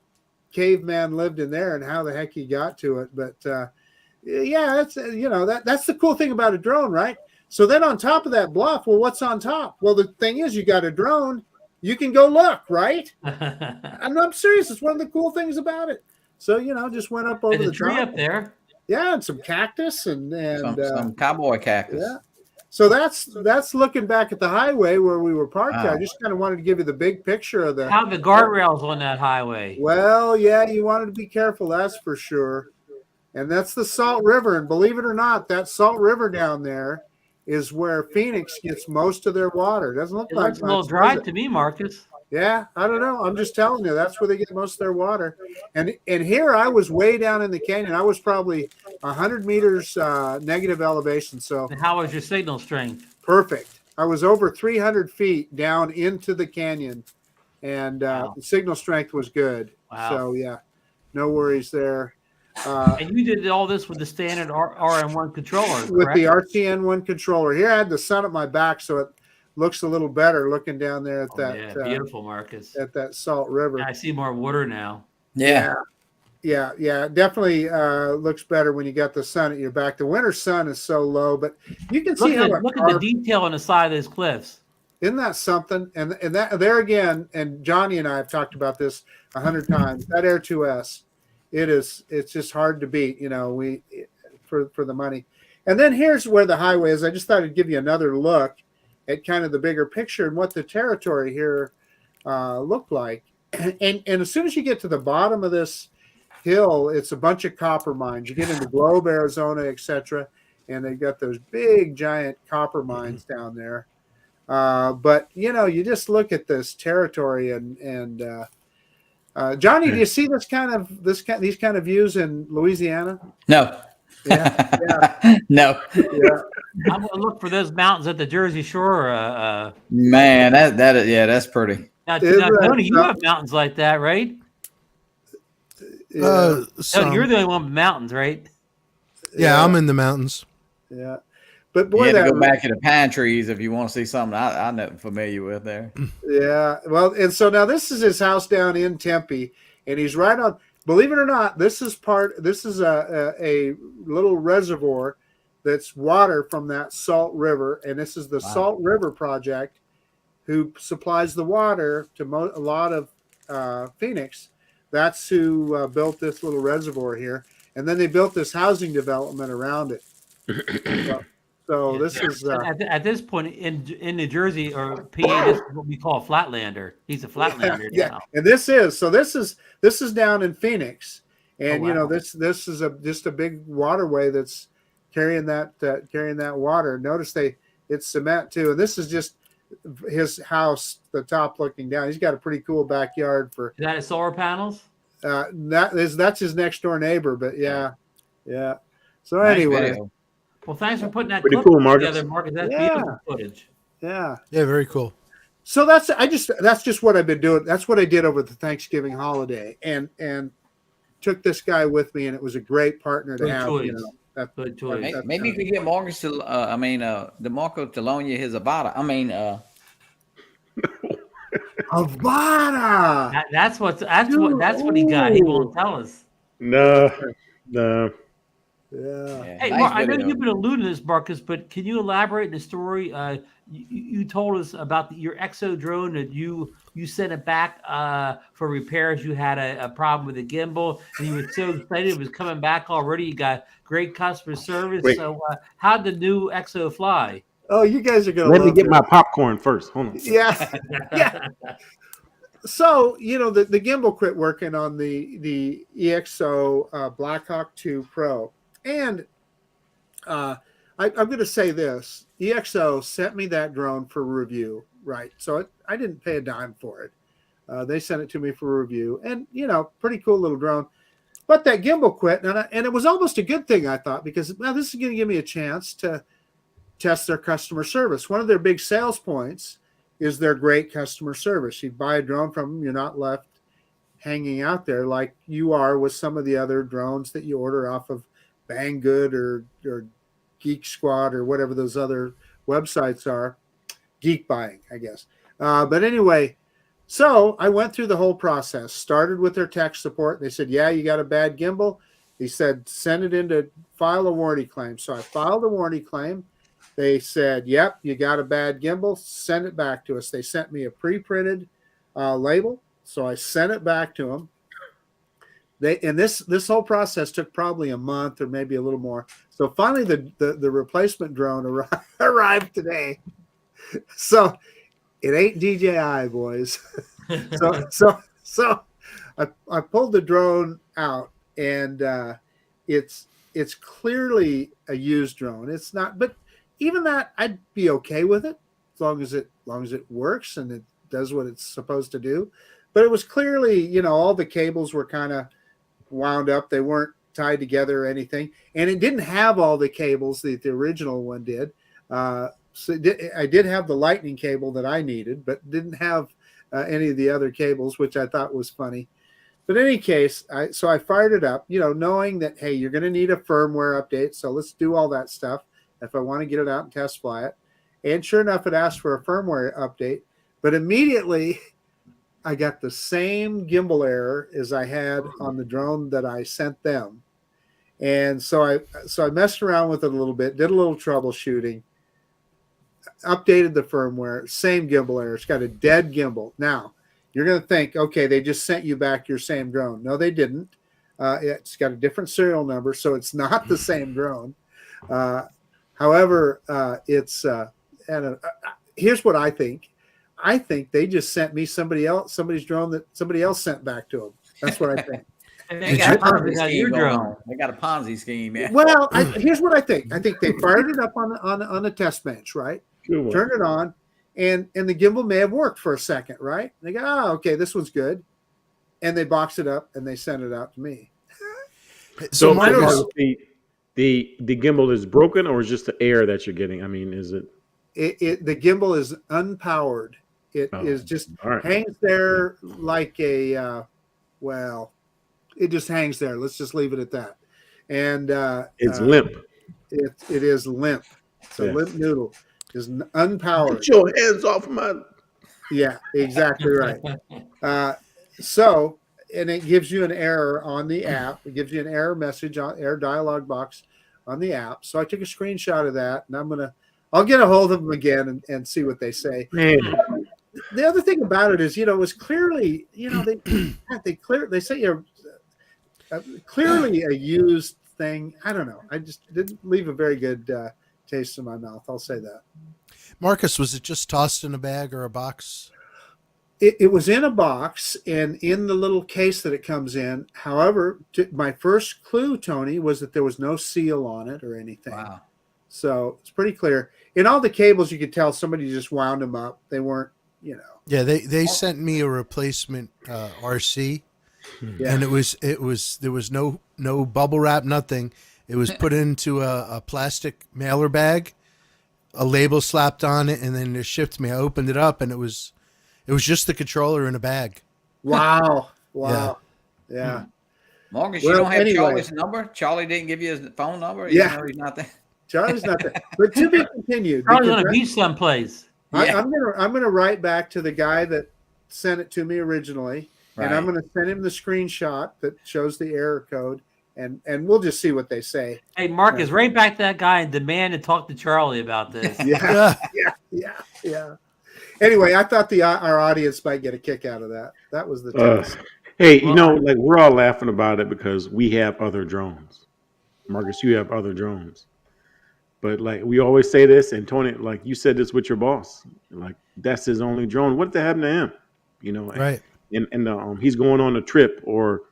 caveman lived in there and how the heck he got to it. But that's that's the cool thing about a drone, right? So then on top of that bluff, well, what's on top? Well, the thing is, you got a drone, you can go look, right? I'm serious. It's one of the cool things about it. So just went up over the tree top. Up there. Yeah, and some cactus and some cowboy cactus. Yeah. So that's looking back at the highway where we were parked. Wow. I just kind of wanted to give you the big picture of how the guardrails on that highway. Well, yeah, you wanted to be careful, that's for sure. And that's the Salt River. And believe it or not, that Salt River down there is where Phoenix gets most of their water. Doesn't look like it's a little dry to me, Marcus. Yeah, I don't know. I'm just telling you, that's where they get most of their water. And here I was way down in the canyon. I was probably 100 meters negative elevation. So and how was your signal strength? Perfect. I was over 300 feet down into the canyon, and the signal strength was good. Wow. So yeah, no worries there. And you did all this with the standard RM1 controller, with correct? the RTN1 controller. Here I had the sun at my back, so it looks a little better looking down there at that. Beautiful, Marcus. At that Salt River. Yeah, I see more water now. Yeah. It definitely looks better when you got the sun at your back. The winter sun is so low, but you can see look at the detail on the side of those cliffs. Isn't that something? And that there again, and Johnny and I have talked about this 100 times. That Air 2S, it's just hard to beat. For the money. And then here's where the highway is. I just thought I'd give you another look at kind of the bigger picture and what the territory here looked like. And as soon as you get to the bottom of this hill, it's a bunch of copper mines. You get into Globe, Arizona, etc., and they've got those big, giant copper mines down there. But you just look at this territory, and Johnny, do you see these kind of views in Louisiana? No. Yeah. No. Yeah. I'm gonna look for those mountains at the Jersey Shore. Man, that's pretty. Now, Tony, you have mountains like that, right? Yeah. Tony, you're the only one with mountains, right? Yeah, I'm in the mountains. Yeah. But boy, You had to go back to the pine trees if you want to see something I'm not familiar with there. Yeah. Well, and so now this is his house down in Tempe, and he's right on. Believe it or not, this is a little reservoir that's water from that Salt River, and this is the Salt River Project, who supplies the water to a lot of Phoenix. That's who built this little reservoir here, and then they built this housing development around it. So this is at this point in New Jersey or PA. This is what we call a flatlander. He's a flatlander now. And this is down in Phoenix, and this is just a big waterway that's carrying that water. Notice it's cement too, and this is just his house, the top looking down. He's got a pretty cool backyard for. Is that his solar panels? That's his next door neighbor, but yeah. So anyway. Nice. Well, thanks for putting that Pretty clip cool, Marcus. together, Marcus. That's beautiful footage. Yeah, very cool. So that's just what I've been doing. That's what I did over the Thanksgiving holiday, and took this guy with me, and it was a great partner to have. Good choice. Maybe you could get Marcus to, DeMarco to loan you his Avata. Avata. That's what he got. He won't tell us. No. Yeah. Hey, nice Mark, I know video. you've been alluding to this, Marcus, but can you elaborate in the story? You told us about your Exo drone that you sent it back for repairs. You had a problem with the gimbal, and you were so excited it was coming back already. You got great customer service. Wait. So how'd the new Exo fly? Oh, you guys are gonna Let me love get this. my popcorn first. Hold on. Yeah. So the gimbal quit working on the EXO Blackhawk 2 Pro, and I'm going to say this: EXO sent me that drone for review, right? So I didn't pay a dime for it. They sent it to me for review, and pretty cool little drone. But that gimbal quit, and it was almost a good thing, I thought, because this is going to give me a chance to test their customer service. One of their big sales points is their great customer service. You buy a drone from them, you're not left hanging out there like you are with some of the other drones that you order off of Banggood or Geek Squad or whatever those other websites are. Geek Buying, I guess. But anyway, so I went through the whole process, started with their tech support. They said, yeah, you got a bad gimbal. He said, send it in to file a warranty claim. So I filed a warranty claim. They said, yep, you got a bad gimbal. Send it back to us. They sent me a pre-printed label. So I sent it back to them. This whole process took probably a month or maybe a little more. So finally the replacement drone arrived today. So it ain't DJI, boys. So I pulled the drone out, and it's clearly a used drone. It's not, but even that, I'd be okay with it as long as it works and it does what it's supposed to do. But it was clearly, all the cables were kind of wound up. They weren't tied together or anything, and it didn't have all the cables that the original one did. So I did have the lightning cable that I needed, but didn't have any of the other cables, which I thought was funny. But in any case, so I fired it up, knowing that, hey, you're going to need a firmware update. So let's do all that stuff if I want to get it out and test fly it. And sure enough, it asked for a firmware update. But immediately, I got the same gimbal error as I had on the drone that I sent them. And so I messed around with it a little bit, did a little troubleshooting, updated the firmware, same gimbal error. It's got a dead gimbal. Now, you're going to think, okay, they just sent you back your same drone. No, they didn't. It's got a different serial number, so it's not the same drone. However, it's here's what I think. I think they just sent me somebody's drone that somebody else sent back to them. That's what I think. They got a Ponzi scheme going on. They got a Ponzi scheme. Yeah. Well, here's what I think. I think they fired it up on the test bench, right? Turned it on, and the gimbal may have worked for a second, right? They go, oh, okay, this one's good, and they box it up and they send it out to me. So the gimbal is broken, or is just the air that you're getting? I mean, is it? The gimbal is unpowered. It is just hangs there like a it just hangs there. Let's just leave it at that. And it's limp. It is limp. It's a limp noodle. It's unpowered. Get your hands off my. Yeah, exactly right. So, and it gives you an error on the app. It gives you an error message on error dialog box on the app. So I took a screenshot of that, and I'll get a hold of them again and see what they say. The other thing about it is, it was clearly, they say you're clearly a used thing. I don't know. I just didn't leave a very good taste in my mouth. I'll say that. Marcus, was it just tossed in a bag or a box? It was in a box and in the little case that it comes in. However, my first clue, Tony, was that there was no seal on it or anything. Wow. So it's pretty clear. In all the cables, you could tell somebody just wound them up. They weren't, Yeah, they sent me a replacement RC, and there was no bubble wrap, nothing. It was put into a plastic mailer bag, a label slapped on it, and then it shipped to me. I opened it up, and it was just the controller in a bag. Wow. Yeah. Marcus, you don't have Charlie's number? Charlie didn't give you his phone number? Yeah. He's not there. Charlie's not there. But to be continued. Charlie's on a beach someplace. I'm gonna write back to the guy that sent it to me originally, and I'm gonna send him the screenshot that shows the error code, and we'll just see what they say. Hey, Marcus, right back to that guy and demand to talk to Charlie about this. Yeah. Anyway, I thought our audience might get a kick out of that. That was the test. Hey, like we're all laughing about it because we have other drones. Marcus, you have other drones. But like we always say this, and Tony, like you said this with your boss, like that's his only drone. What the happened to him? Right. And he's going on a trip or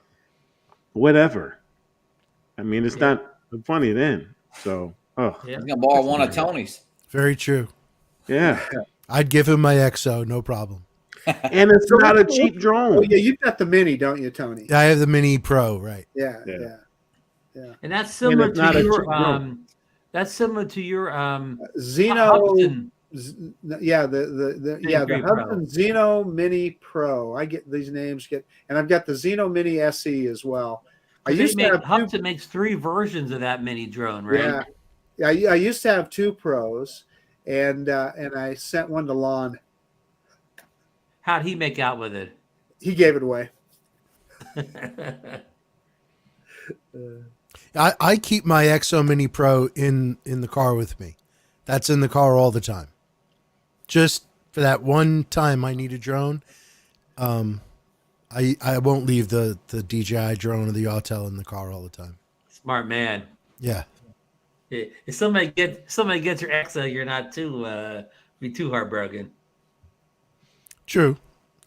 whatever. I mean, it's not funny then. So, he's gonna borrow one of Tony's. Very true. Yeah. I'd give him my XO, no problem. And it's not a cheap drone. Oh, yeah, you've got the Mini, don't you, Tony? I have the Mini Pro, right? Yeah. And that's similar to your that's similar to your Xeno. Hudson. The Hudson Xeno Mini Pro. I get these names and I've got the Xeno Mini SE as well. Hudson makes 3 versions of that mini drone, right? Yeah. I used to have 2 Pros, and I sent one to Lon. How'd he make out with it? He gave it away. I keep my XO Mini Pro in the car with me. That's in the car all the time. Just for that one time I need a drone, I won't leave the DJI drone or the Autel in the car all the time. Smart man. Yeah. If somebody gets your XO, you're not be too heartbroken. True.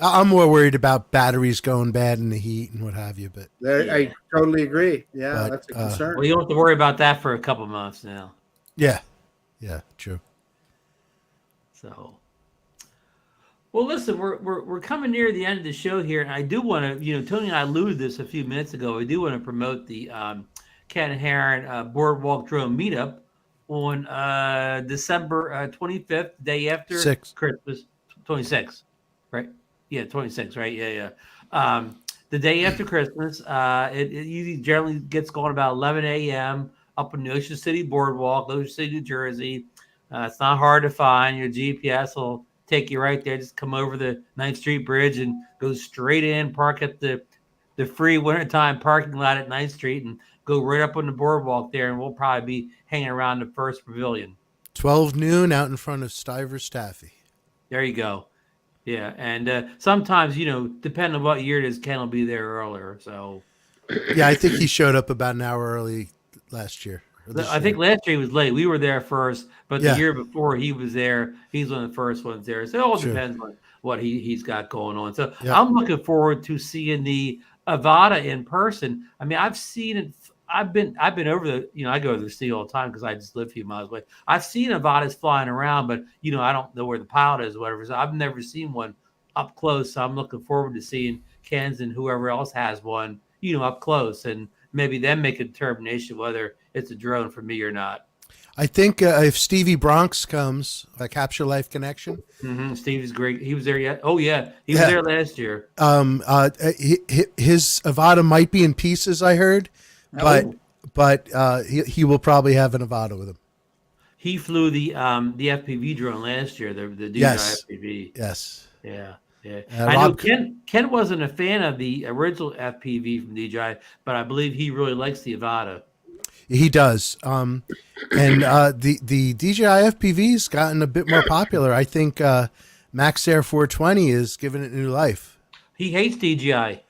I'm more worried about batteries going bad in the heat and what have you. But I totally agree. Yeah, that's a concern. Well, you don't have to worry about that for a couple months now. Yeah, true. So, well, listen, we're coming near the end of the show here, and I do want to, Tony and I alluded to this a few minutes ago. I do want to promote the Ken and Heron Boardwalk Drone Meetup on December 25th, day after Christmas, 26th, right? Yeah, 26th, right? Yeah. The day after Christmas, it usually generally gets going about 11 a.m. up in the Ocean City Boardwalk, Ocean City, New Jersey. It's not hard to find. Your GPS will take you right there. Just come over the 9th Street Bridge and go straight in, park at the free wintertime parking lot at 9th Street and go right up on the boardwalk there, and we'll probably be hanging around the first pavilion. 12 noon out in front of Stiver's Taffy. There you go. Yeah, and sometimes, depending on what year it is, Ken will be there earlier. So, yeah, I think he showed up about an hour early last year. or this I think year? last year he was late. We were there first, but Yeah. the year before he was there. He's one of the first ones there. So it all Sure. depends on what he's got going on. So Yeah. I'm looking forward to seeing the Avata in person. I mean, I've seen it. I've been over the, I go to the city all the time because I just live a few miles away. I've seen Avatas flying around, but I don't know where the pilot is or whatever. So I've never seen one up close. So I'm looking forward to seeing Ken's and whoever else has one, up close, and maybe then make a determination whether it's a drone for me or not. I think if Stevie Bronx comes, Capture Life Connection. Mm-hmm. Stevie's great. He was there yet? Oh yeah, he was there last year. His Avata might be in pieces, I heard, but he will probably have an Avata with him. He flew the FPV drone last year, the DJI FPV. Yes. Yeah. I know Ken wasn't a fan of the original FPV from DJI, but I believe he really likes the Avata. He does. And the DJI FPV's gotten a bit more popular. I think Max Air 420 is giving it new life. He hates DJI.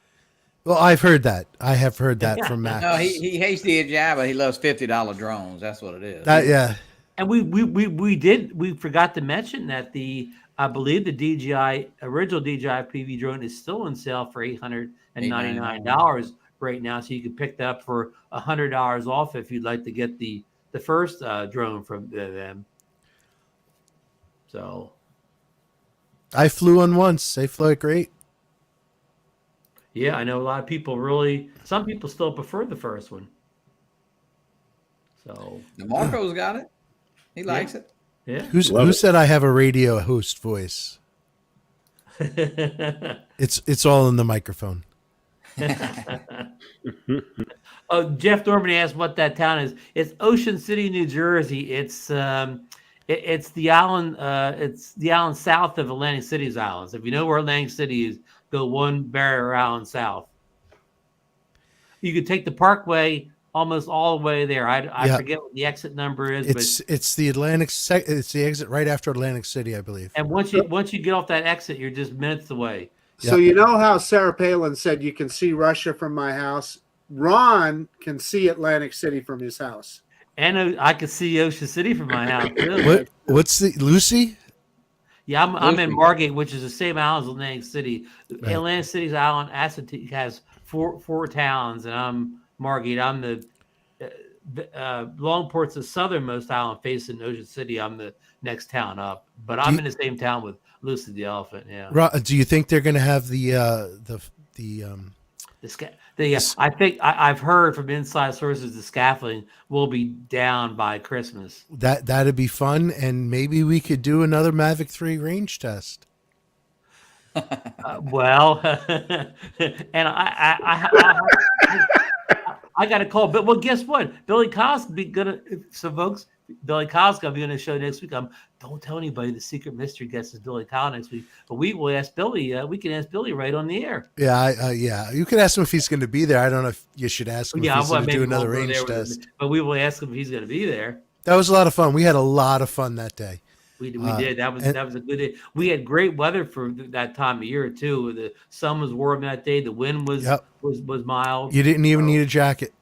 Well, I've heard that. I have heard that from Max. No, he hates DJI, but he loves $50 drones. That's what it is. And we forgot to mention that I believe the original DJI FPV drone is still on sale for $899 right now. So you can pick that up for $100 off if you'd like to get the first drone from them. So I flew one once. They flew it great. Yeah, I know a lot of people some people still prefer the first one. So DeMarco's got it. He likes it. Yeah. Who said I have a radio host voice? It's all in the microphone. Oh, Jeff Norman asked what that town is. It's Ocean City, New Jersey. It's the island. It's the island south of Atlantic City's islands. If you know where Atlantic City is, go one barrier island south. You could take the Parkway almost all the way there. I forget what the exit number is. It's the it's the exit right after Atlantic City, I believe. And once you get off that exit, you're just minutes away. So you know how Sarah Palin said you can see Russia from my house? Ron can see Atlantic City from his house. And I can see Ocean City from my house too. What's the Lucy? Yeah, I'm in Margate, which is the same island as Atlantic City. Right. Atlantic City's island has four towns, and I'm Margate. I'm the Longport's the southernmost island facing Ocean City. I'm the next town up, but I'm in the same town with Lucy the elephant. Yeah. Do you think they're going to have I think I've heard from inside sources the scaffolding will be down by Christmas. That'd be fun, and maybe we could do another Mavic 3 range test. Well, and I got a call, but well, guess what? Billy Kyle's folks. Billy Kyle's gonna be on the show next week. Don't tell anybody the secret mystery guest is Billy Kyle next week, but we will ask Billy. We can ask Billy right on the air. Yeah. You could ask him if he's going to be there. I don't know if you should ask him if he's going to do another range test. But we will ask him if he's going to be there. That was a lot of fun. We had a lot of fun that day. We did. That was a good day. We had great weather for that time of year too. The sun was warm that day. The wind was mild. You didn't even need a jacket.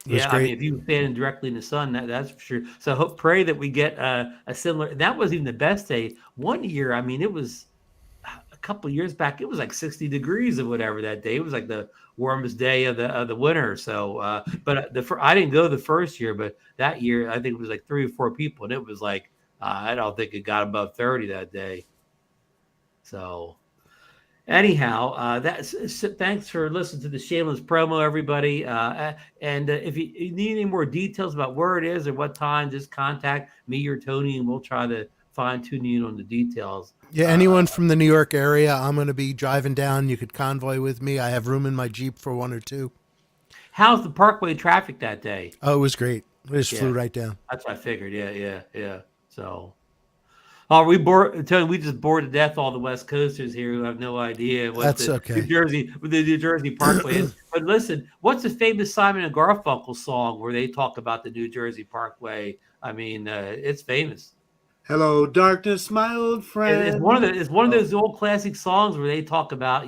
Yeah, I mean, if you were standing directly in the sun, that's for sure. So pray that we get a similar. That was even the best day. One year, I mean, it was a couple of years back. It was like 60 degrees or whatever that day. It was like the warmest day of the winter. So, but I didn't go the first year, but that year I think it was like 3 or 4 people, and it was like I don't think it got above 30 that day. So. Anyhow, thanks for listening to the shameless promo, everybody. And if you need any more details about where it is or what time, just contact me or Tony, and we'll try to fine-tune you on the details. Yeah, anyone from the New York area, I'm going to be driving down. You could convoy with me. I have room in my Jeep for 1 or 2. How's the Parkway traffic that day? Oh, it was great. We just flew right down. That's what I figured. Yeah. So... Oh, we just bored to death all the West Coasters here who have no idea what the New Jersey Parkway is. But listen, what's the famous Simon and Garfunkel song where they talk about the New Jersey Parkway? I mean, it's famous. Hello, darkness, my old friend. It's one of those old classic songs where they talk about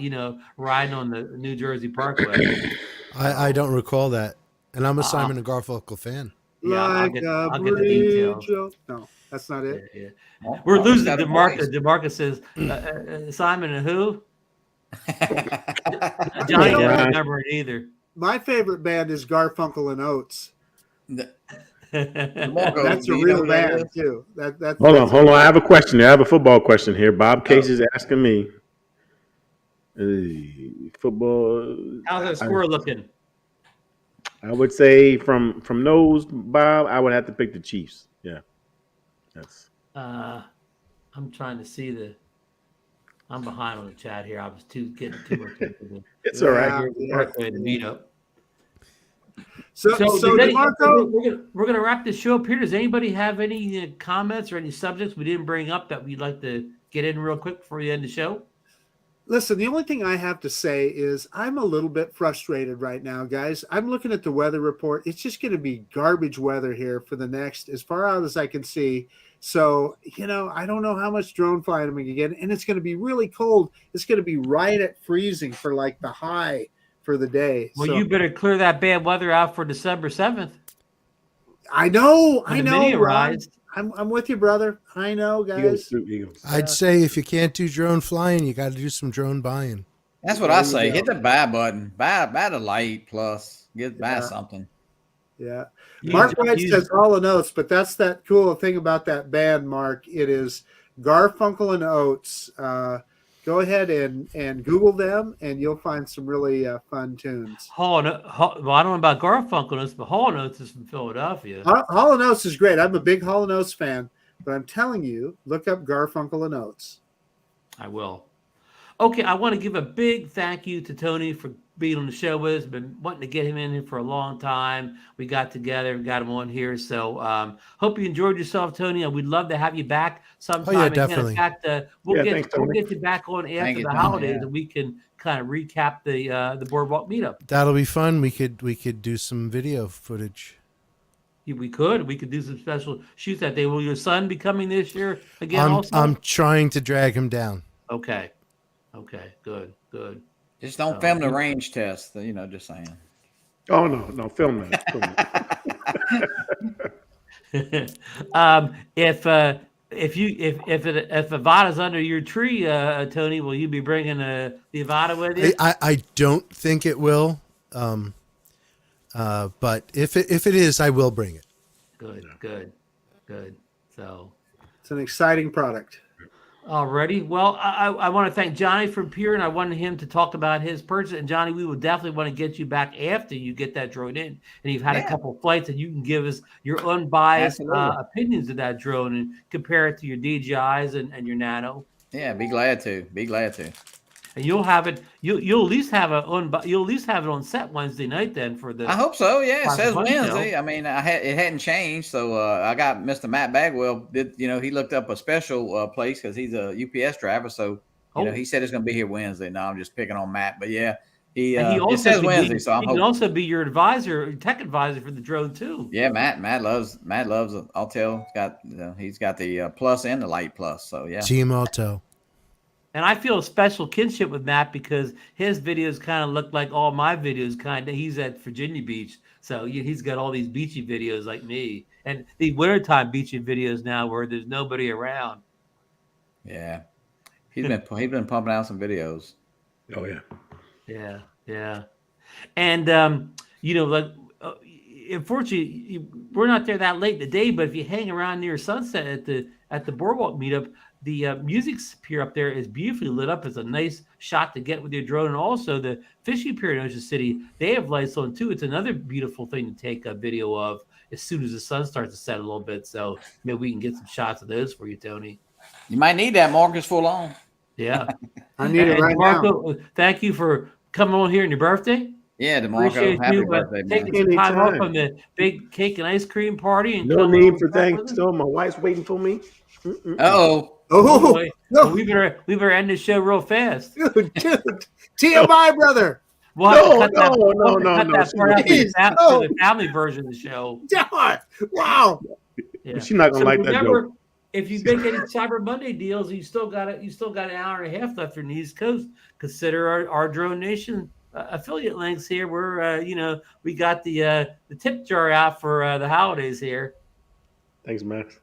riding on the New Jersey Parkway. I don't recall that. And I'm a Simon and Garfunkel fan. Yeah, Like I'll get the details. No, that's not it. Yeah. Well, We're Marcus losing got a DeMarco. voice. DeMarco says Simon and who? You Johnny know, doesn't remember it either. my favorite band is Garfunkel and Oates. DeMarco, That's do a you know real who that band is? too. That's Hold on. I have a question. I have a football question here. Bob Case is asking me. Football. How's that score looking? I would say from those, Bob, I would have to pick the Chiefs. Yeah. That's I'm trying to see I'm behind on the chat here. I was getting too much into the it's all right. the meetup. So DeMarco, DeMarco, we're gonna wrap this show up here. Does anybody have any comments or any subjects we didn't bring up that we'd like to get in real quick before you end the show? listen, the only thing I have to say is I'm a little bit frustrated right now, guys. I'm looking at the weather report. It's just going to be garbage weather here for the next, as far out as I can see. So, I don't know how much drone flying I'm going to get, and it's going to be really cold. It's going to be right at freezing for like the high for the day. Well, so, you better clear that bad weather out for December 7th. I know, Mini Ron. arrives. I'm with you, brother. I know, guys. Eagles. I'd say if you can't do drone flying, you got to do some drone buying. That's what I say. Hit the buy button. Buy the light plus. Buy something. Yeah. Mark White says Hall and Oates, but that's that cool thing about that band, Mark. It is Garfunkel and Oates. Go ahead and Google them, and you'll find some really fun tunes. Well, I don't know about Garfunkel, but Hall and Oates is from Philadelphia. Hall and Oates is great. I'm a big Hall and Oates fan, but I'm telling you, look up Garfunkel and Oates. I will. Okay, I want to give a big thank you to Tony for being on the show with us. Been wanting to get him in here for a long time. We got together, got him on here. So hope you enjoyed yourself, Tony. And we'd love to have you back sometime. Oh, yeah, Again, definitely. in fact, we'll get you back on after you, the Tony, holidays, yeah. and we can kind of recap the Boardwalk meetup. That'll be fun. We could do some video footage. We could do some special shoots that day. Will your son be coming this year again? Also, I'm trying to drag him down. Okay, good. Just don't film the range test. Just saying. Oh no, film that. If Avada's under your tree, Tony, will you be bringing the Avada with you? I don't think it will, but if it is, I will bring it. Good. So, It's an exciting product. alrighty. Well, I want to thank Johnny from Pure, and I wanted him to talk about his purchase. And Johnny, we will definitely want to get you back after you get that drone in, and you've had a couple flights, and you can give us your unbiased opinions of that drone and compare it to your DJIs and your Nano. Yeah, be glad to. And you'll have it. You'll at least have it on set Wednesday night then for the. I hope so. Yeah, it says Wednesday. Wednesday. I mean, it hadn't changed, so I got Mr. Matt Bagwell. He looked up a special place because he's a UPS driver. So he said it's going to be here Wednesday. No, I'm just picking on Matt, but yeah, it says Wednesday. So I'm hoping. He can also be your advisor, tech advisor for the drone too. Yeah, Matt loves Autel. He's got the plus and the light plus. So yeah, Team Autel. And I feel a special kinship with Matt because his videos kind of look like all my videos. He's at Virginia Beach, so he's got all these beachy videos like me, and the wintertime beachy videos now where there's nobody around. Yeah, he's been pumping out some videos. Oh Yeah. And unfortunately, we're not there that late in the day. But if you hang around near sunset at the Boardwalk meetup, the music pier up there is beautifully lit up. It's a nice shot to get with your drone. And also the fishing pier in Ocean City, they have lights on too. It's another beautiful thing to take a video of as soon as the sun starts to set a little bit. So maybe we can get some shots of those for you, Tony. You might need that, Marcus, full on. Yeah. I need it right DeMarco, now. Thank you for coming on here on your birthday. Yeah, DeMarco, appreciate happy you birthday, taking man. some time off from the big cake and ice cream party. And no need for thanks. So my wife's waiting for me. Oh no! We better end this show real fast. Dude, TMI, brother. No. For the family version of the show. Wow. Yeah. She's not gonna like that joke. If you make any Cyber Monday deals, you still got an hour and a half left on the East Coast. Consider our DroneNation affiliate links here. We're we got the tip jar out for the holidays here. Thanks, Max.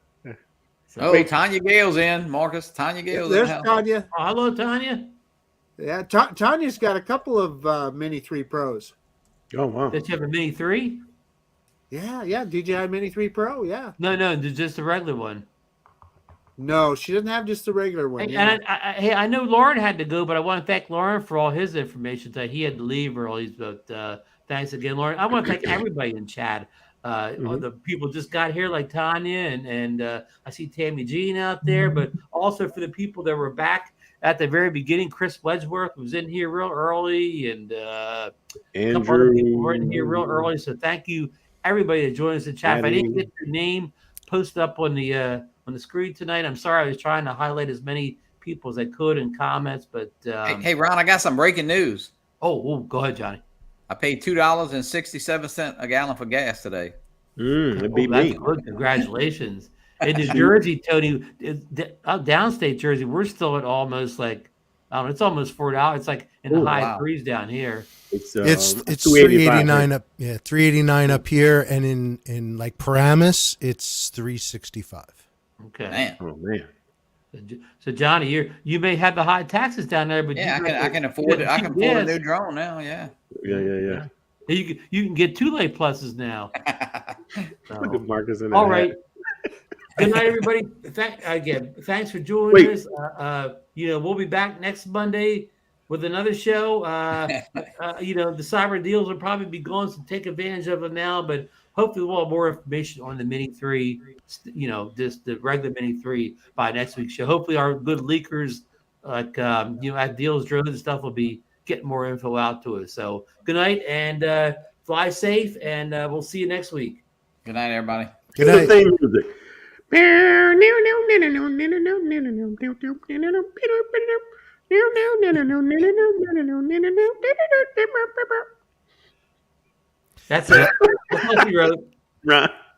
So, Tanya Gale's in, Marcus. Tanya Gale's in the There's house. Tanya. oh, hello, Tanya. Yeah, Tanya's got a couple of Mini 3 Pros. Oh wow. Did you have a Mini 3? Yeah, DJI Mini 3 Pro. Yeah. No, just a regular one. No, she doesn't have just the regular one. And I know Lauren had to go, but I want to thank Lauren for all his information. That he had to leave early, but thanks again, Lauren. I want to thank everybody in chat. All the people just got here, like Tanya, and I see Tammy Jean out there, but also for the people that were back at the very beginning. Chris Wedgeworth was in here real early, and a couple other people were in here real early. So thank you, everybody that joined us in chat. If I didn't get your name posted up on the screen tonight, I'm sorry. I was trying to highlight as many people as I could in comments, but hey, Ron, I got some breaking news. Oh, go ahead, Johnny. I paid $2.67 a gallon for gas today. It'd be me. Good. Congratulations. In New Jersey, Tony, downstate Jersey, we're still at almost like, I don't know, it's almost $4. It's like in the high threes down here. It's $3.89 up. Yeah, $3.89 up here, and in like Paramus, it's $3.65. Okay. Man. Oh man. So Johnny, you may have the high taxes down there, but yeah, I can afford it. I can afford a new drone now. Yeah. Yeah. You can get 2 late pluses now. So, Marcus in all right. Good night, everybody. Thanks for joining us. We'll be back next Monday with another show. The cyber deals will probably be going, so take advantage of them now. But hopefully, we'll have more information on the Mini 3. Just the regular Mini 3 by next week's show. Hopefully, our good leakers at Deals Drone and stuff will be getting more info out to us. So good night and fly safe, and we'll see you next week. Good night, everybody. Good night. Theme music. That's it. That's what you wrote. Right.